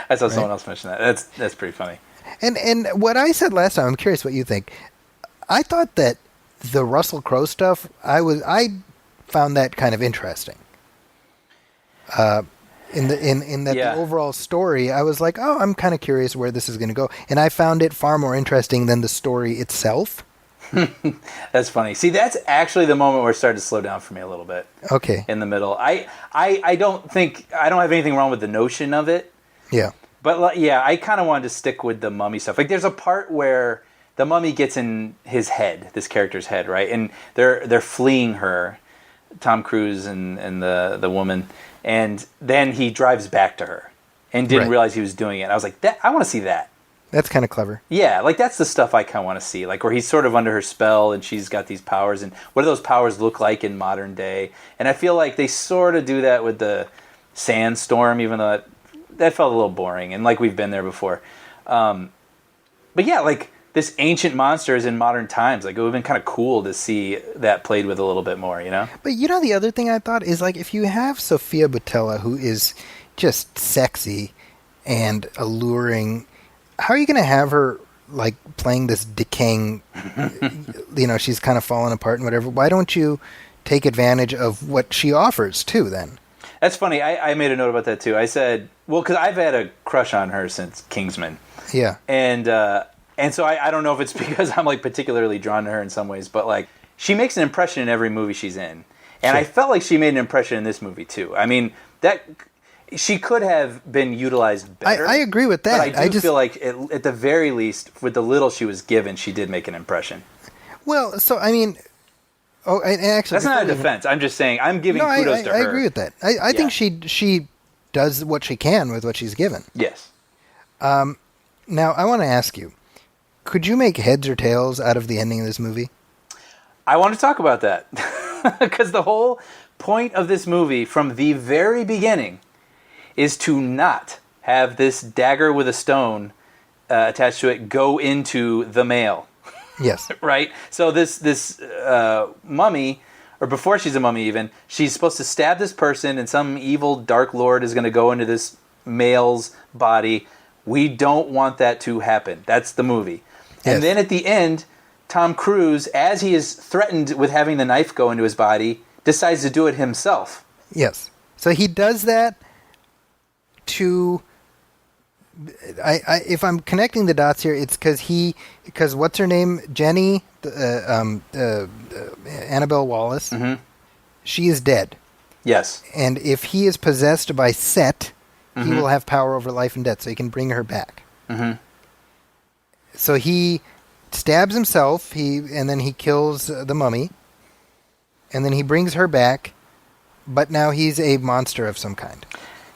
I saw someone else mention that. That's pretty funny. And what I said last time, I'm curious what you think. I thought that the Russell Crowe stuff, I found that kind of interesting. In that Yeah. the overall story, I was like, oh, I'm kind of curious where this is going to go, and I found it far more interesting than the story itself. That's funny. See, that's actually the moment where it started to slow down for me a little bit. Okay. In the middle, I don't have anything wrong with the notion of it. Yeah. But yeah, I kind of wanted to stick with the mummy stuff. Like, there's a part where the mummy gets in his head, this character's head, right? And they're fleeing her, Tom Cruise and the woman, and then he drives back to her and didn't realize he was doing it. And I was like, I want to see that. That's kind of clever. Yeah, like that's the stuff I kind of want to see, like where he's sort of under her spell and she's got these powers, and what do those powers look like in modern day? And I feel like they sort of do that with the Sandstorm, even though that felt a little boring, and like we've been there before. But yeah, like this ancient monster is in modern times. Like it would have been kind of cool to see that played with a little bit more, you know? But you know, the other thing I thought is like if you have Sophia Boutella, who is just sexy and alluring, how are you going to have her like playing this decaying, you know, she's kind of falling apart and whatever. Why don't you take advantage of what she offers too then? That's funny. I made a note about that too. I said, well, because I've had a crush on her since Kingsman. Yeah. And so I don't know if it's because I'm like particularly drawn to her in some ways, but like she makes an impression in every movie she's in. And I felt like she made an impression in this movie too. I mean, that she could have been utilized better. I agree with that. But I just feel like at the very least, with the little she was given, she did make an impression. Well, so I mean, and actually, that's not a defense. I'm just saying I'm giving kudos to her. I agree with that. I think she does what she can with what she's given. Yes. Now I want to ask you, could you make heads or tails out of the ending of this movie? I want to talk about that because the whole point of this movie from the very beginning is to not have this dagger with a stone attached to it go into the male. Yes. Right? So this mummy, or before she's a mummy even, she's supposed to stab this person and some evil dark lord is going to go into this male's body. We don't want that to happen. That's the movie. Yes. And then at the end, Tom Cruise, as he is threatened with having the knife go into his body, decides to do it himself. Yes. So he does that to... if I'm connecting the dots here, it's because what's her name? Jenny, Annabelle Wallace, she is dead. Yes. And if he is possessed by Set, he will have power over life and death, so he can bring her back. So he stabs himself, and then he kills the mummy, and then he brings her back, but now he's a monster of some kind.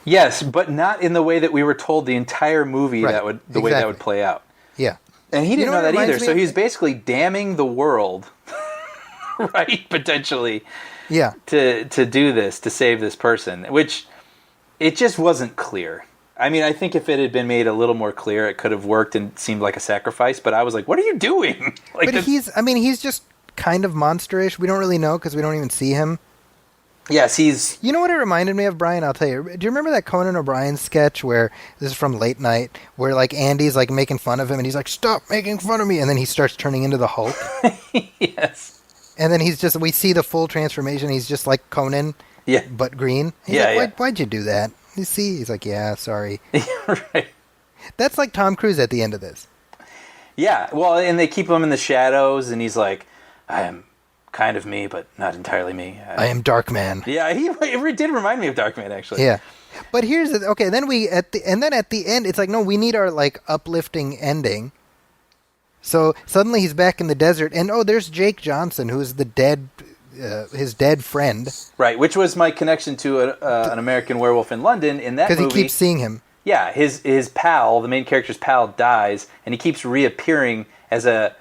Yes, but not in the way that we were told the entire movie Right. way that would play out. Yeah. And he didn't know what it that either. reminds me So of? he's basically damning the world, right? Potentially, Yeah. to do this, to save this person, which it just wasn't clear. I mean, I think if it had been made a little more clear, it could have worked and seemed like a sacrifice. But I was like, "What are you doing?" Like, But he's just kind of monsterish. We don't really know because we don't even see him. yes, he's You know what it reminded me of, Brian? I'll tell you. Do you remember that Conan O'Brien sketch where this is from Late Night, where like Andy's like making fun of him, and he's like, "Stop making fun of me," and then he starts turning into the Hulk, yes, and then we see the full transformation. He's just like Conan, yeah, but green. He's Yeah, like, yeah. Why'd you do that? You see, he's like, "Yeah, sorry." right. That's like Tom Cruise at the end of this. Yeah, well, and they keep him in the shadows, and he's like, "I am kind of me, but not entirely me." I am Dark Man. Yeah, it did remind me of Darkman, actually. Yeah. But here's the okay. Then at the end, it's like, no, we need our like uplifting ending. So suddenly he's back in the desert, and there's Jake Johnson, who's his dead friend, Right, which was my connection to an American Werewolf in London. In that because movie, he keeps seeing him. yeah, his pal, the main character's pal, dies, and he keeps reappearing as a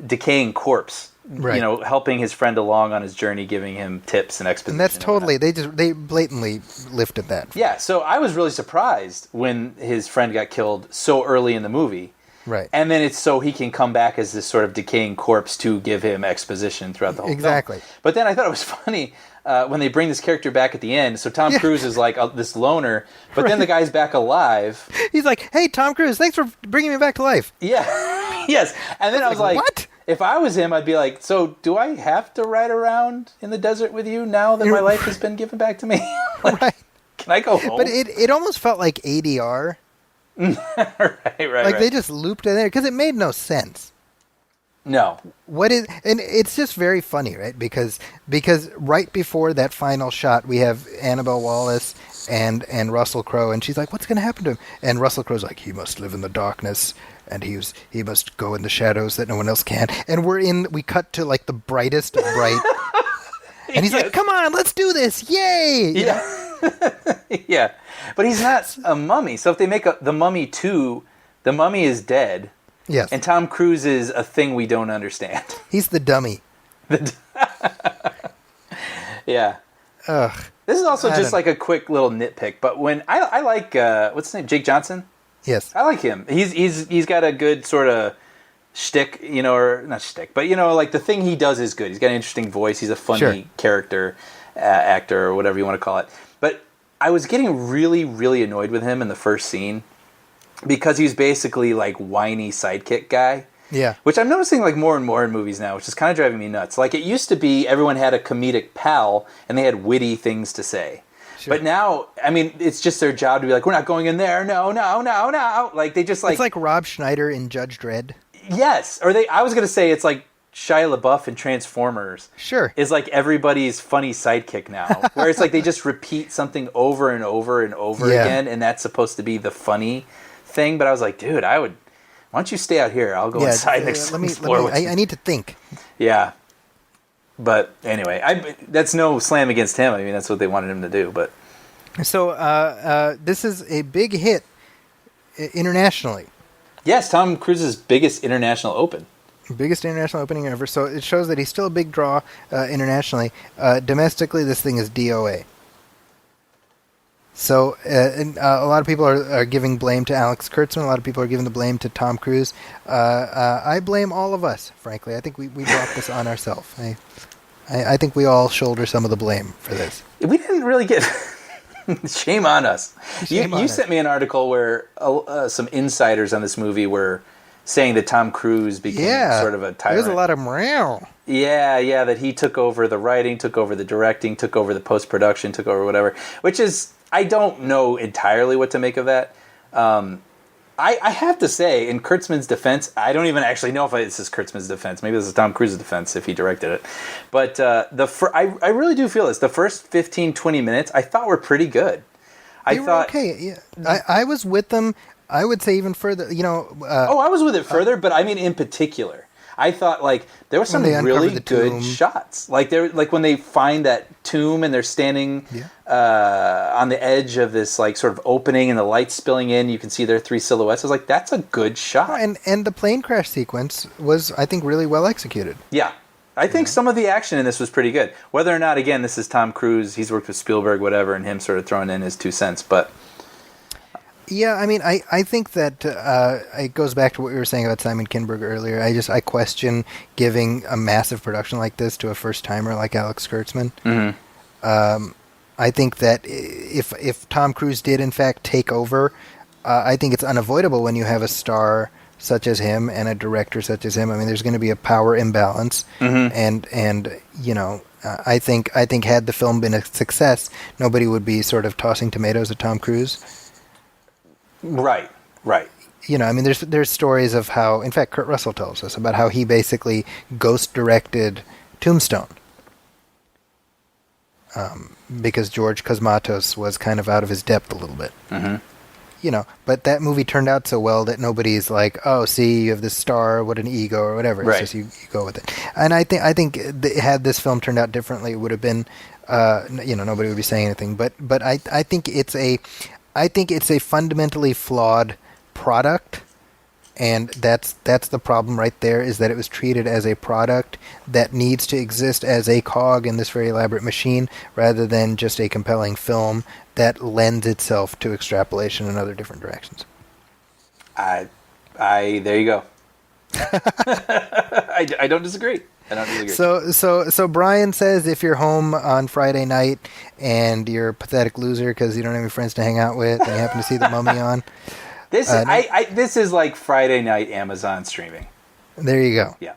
decaying corpse. Right. You know, helping his friend along on his journey, giving him tips and exposition. And that's and totally whatnot. they blatantly lifted that. Yeah, so I was really surprised when his friend got killed so early in the movie. Right. And then it's so he can come back as this sort of decaying corpse to give him exposition throughout the whole Exactly. film. But then I thought it was funny when they bring this character back at the end. So Tom Cruise is like this loner, but then the guy's back alive. He's like, "Hey, Tom Cruise, thanks for bringing me back to life." Yeah. Yes. And then I was like, "What?" If I was him, I'd be like, "So do I have to ride around in the desert with you now that my life has been given back to me? Like, Right. Can I go home?" But it almost felt like ADR. right. They just looped in there because it made no sense. No. And it's just very funny, right? Because right before that final shot, we have Annabelle Wallace and Russell Crowe, and she's like, "What's going to happen to him?" And Russell Crowe's like, "He must live in the darkness, and he must go in the shadows that no one else can." And we cut to like the brightest of bright, and he's like, "Come on, let's do this! Yay!" You know? Yeah. But he's not a mummy. So if they make the Mummy 2, the mummy is dead. Yes. And Tom Cruise is a thing we don't understand. He's the dummy. Yeah. Ugh. This is also I just don't like a quick little nitpick, but when I like what's his name, Jake Johnson. Yes. I like him. He's got a good sort of shtick, you know, or not shtick, but you know, like the thing he does is good. He's got an interesting voice. He's a funny Sure. character actor or whatever you want to call it. But I was getting really, really annoyed with him in the first scene because he's basically like whiny sidekick guy. Yeah. Which I'm noticing like more and more in movies now, which is kind of driving me nuts. Like it used to be everyone had a comedic pal and they had witty things to say. Sure. But now, I mean, it's just their job to be like, "We're not going in there. No. Like they just like... It's like Rob Schneider in Judge Dredd. Yes. Or I was going to say it's like Shia LaBeouf in Transformers. Sure. Is like everybody's funny sidekick now. Where it's like they just repeat something over and over and over Yeah. again, and that's supposed to be the funny thing. But I was like, dude, why don't you stay out here? I'll go inside next explore with you. I need to think. Yeah. But anyway, that's no slam against him. I mean, that's what they wanted him to do. But So this is a big hit internationally. yes, Tom Cruise's biggest international open. Biggest international opening ever. So it shows that he's still a big draw internationally. Domestically, this thing is DOA. So and, a lot of people are giving blame to Alex Kurtzman. A lot of people are giving the blame to Tom Cruise. I blame all of us, frankly. I think we brought this on ourselves. I think we all shoulder some of the blame for this. We didn't really get... Shame on us. Shame on you us. sent me an article where some insiders on this movie were saying that Tom Cruise became sort of a tyrant. There's a lot of morale. Yeah, that he took over the writing, took over the directing, took over the post-production, took over whatever, which is, I don't know entirely what to make of that. I have to say, in Kurtzman's defense, I don't even actually know if this is Kurtzman's defense. Maybe this is Tom Cruise's defense if he directed it. But I really do feel this. The first 15, 20 minutes I thought were pretty good. They were okay. Yeah. I was with them. I would say even further, I was with it further, but I mean in particular. I thought there were some really good shots. Like when they find that tomb and they're standing on the edge of this sort of opening and the light spilling in, you can see their three silhouettes. I was like, that's a good shot. And the plane crash sequence was, I think, really well executed. Yeah. I think some of the action in this was pretty good. Whether or not, again, this is Tom Cruise, he's worked with Spielberg, whatever, and him sort of throwing in his 2 cents, but... Yeah, I mean, I think that it goes back to what we were saying about Simon Kinberg earlier. I question giving a massive production like this to a first-timer like Alex Kurtzman. Mm-hmm. I think that if Tom Cruise did, in fact, take over, I think it's unavoidable when you have a star such as him and a director such as him. I mean, there's going to be a power imbalance. Mm-hmm. And I think had the film been a success, nobody would be sort of tossing tomatoes at Tom Cruise. Right. I mean, there's stories of how, in fact, Kurt Russell tells us about how he basically ghost-directed Tombstone. Because George Cosmatos was kind of out of his depth a little bit. Mm-hmm. But that movie turned out so well that nobody's like, oh, see, you have this star, what an ego, or whatever. Right. It's just you go with it. And I think had this film turned out differently, it would have been, nobody would be saying anything. But I think it's a fundamentally flawed product, and that's the problem right there, is that it was treated as a product that needs to exist as a cog in this very elaborate machine rather than just a compelling film that lends itself to extrapolation in other different directions. There you go. I don't disagree. So Brian says if you're home on Friday night and you're a pathetic loser because you don't have any friends to hang out with and you happen to see The Mummy on. This is like Friday night Amazon streaming. There you go. Yeah.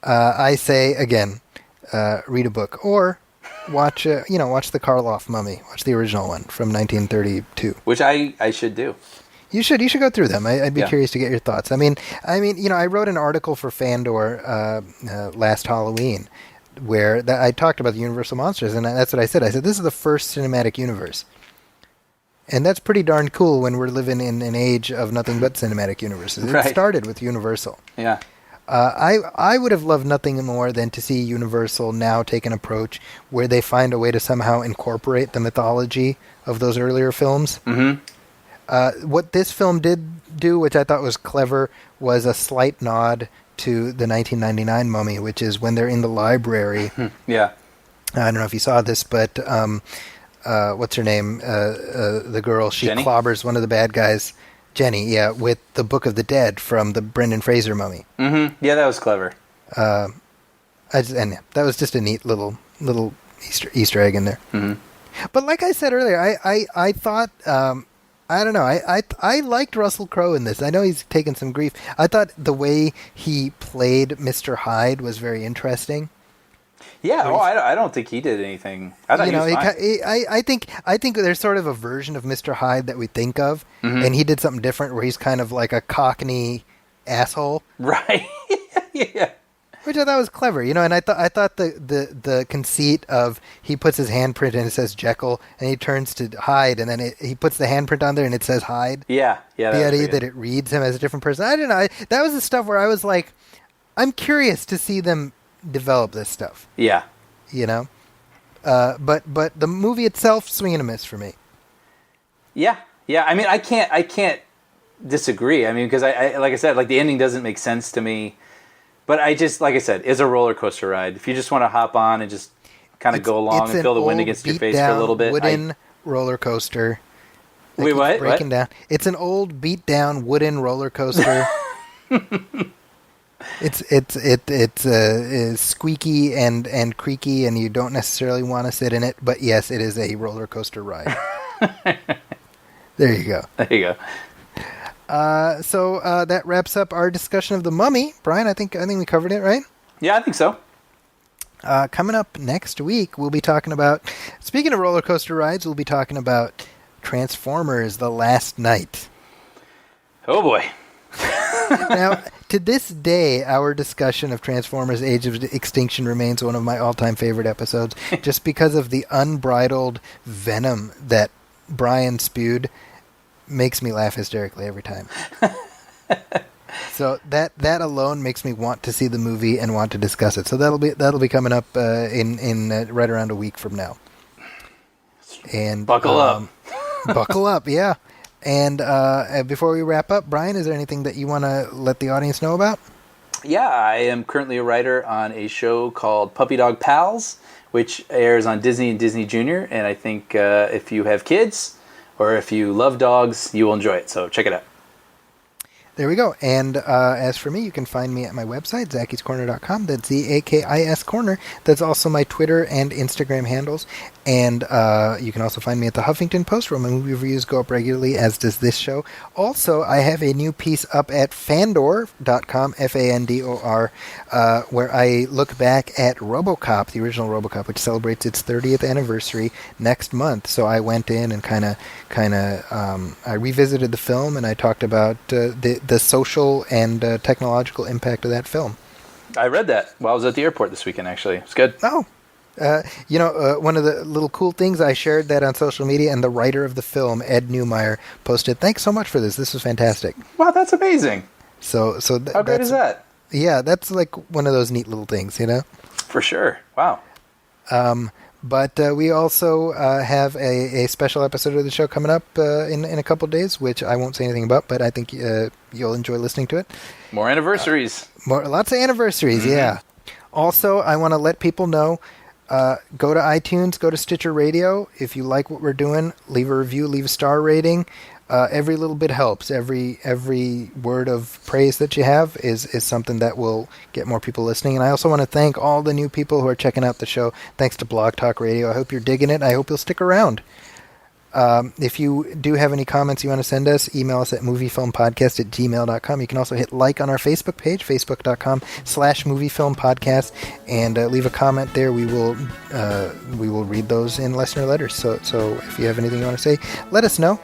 I say, again, read a book or watch the Karloff Mummy. Watch the original one from 1932. Which I should do. You should go through them. I'd be curious to get your thoughts. I mean, I wrote an article for Fandor last Halloween where I talked about the Universal monsters, and that's what I said. I said this is the first cinematic universe, and that's pretty darn cool when we're living in an age of nothing but cinematic universes. It started with Universal. Yeah. I would have loved nothing more than to see Universal now take an approach where they find a way to somehow incorporate the mythology of those earlier films. Mm-hmm. What this film did do, which I thought was clever, was a slight nod to the 1999 Mummy, which is when they're in the library. Yeah. I don't know if you saw this, but what's her name? The girl, she Jenny? clobbers one of the bad guys, Jenny, with the Book of the Dead from the Brendan Fraser Mummy. Mm-hmm. Yeah, that was clever. And that was just a neat little Easter egg in there. Mm-hmm. But like I said earlier, I thought... I don't know. I liked Russell Crowe in this. I know he's taken some grief. I thought the way he played Mr. Hyde was very interesting. Yeah. I don't think he did anything. I thought he was fine. I think there's sort of a version of Mr. Hyde that we think of, and he did something different where he's kind of like a Cockney asshole. Right. Yeah. Which I thought was clever, and I thought the conceit of he puts his handprint and it says Jekyll, and he turns to Hyde, and then he puts the handprint on there and it says Hyde. Yeah. The idea that it reads him as a different person. I don't know. That was the stuff where I was like, I'm curious to see them develop this stuff. Yeah. But the movie itself, swing and a miss for me. Yeah. I mean, I can't disagree. I mean, because I like I said, like the ending doesn't make sense to me. But I just, like I said, it's a roller coaster ride. If you just want to hop on and just kind of go along and feel the wind against your face for a little bit. Wooden roller coaster. Wait, what? Breaking down. It's an old beat down wooden roller coaster. It's squeaky and creaky, and you don't necessarily want to sit in it. But yes, it is a roller coaster ride. There you go. There you go. So that wraps up our discussion of The Mummy. Brian, I think we covered it, right? Yeah, I think so. Coming up next week, we'll be talking about, speaking of roller coaster rides, we'll be talking about Transformers: The Last Night. Oh boy. Now, to this day, our discussion of Transformers: Age of Extinction remains one of my all-time favorite episodes, just because of the unbridled venom that Brian spewed. Makes me laugh hysterically every time. So that alone makes me want to see the movie and want to discuss it. So that'll be coming up in right around a week from now. And buckle up. Buckle up, yeah. And before we wrap up, Brian, is there anything that you want to let the audience know about? Yeah, I am currently a writer on a show called Puppy Dog Pals, which airs on Disney and Disney Junior. And I think if you have kids or if you love dogs, you will enjoy it. So check it out. There we go. And as for me, you can find me at my website, Zackie'sCorner.com. That's ZAKIS Corner. That's also my Twitter and Instagram handles. And you can also find me at the Huffington Post, where my movie reviews go up regularly, as does this show. Also, I have a new piece up at Fandor.com, Fandor, where I look back at RoboCop, the original RoboCop, which celebrates its 30th anniversary next month. So I went in and I revisited the film, and I talked about the social and technological impact of that film. I read that while I was at the airport this weekend, actually. It's good. Oh. One of the little cool things, I shared that on social media, and the writer of the film, Ed Neumeyer, posted, "Thanks so much for this. This was fantastic." Wow, that's amazing. So how great is that? Yeah, that's like one of those neat little things, you know? For sure. Wow. But we also have a special episode of the show coming up in a couple of days, which I won't say anything about, but I think you'll enjoy listening to it. More anniversaries. Lots of anniversaries, yeah. Also, I want to let people know, go to iTunes, go to Stitcher Radio. If you like what we're doing, leave a review, leave a star rating. Every little bit helps. Every word of praise that you have is something that will get more people listening. And I also want to thank all the new people who are checking out the show. Thanks to Blog Talk Radio. I hope you're digging it. I hope you'll stick around. If you do have any comments you want to send us, email us at moviefilmpodcast@gmail.com. You can also hit like on our Facebook page, facebook.com/moviefilmpodcast, and leave a comment there. We will read those in listener letters. So if you have anything you want to say, let us know.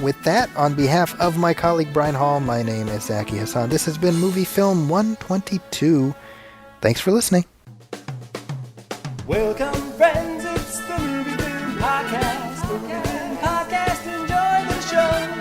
With that, on behalf of my colleague Brian Hall, my name is Zachy Hassan. This has been Movie Film 122. Thanks for listening. Welcome, friends, it's the Movie Film Podcast. Movie Film Podcast, enjoy the show.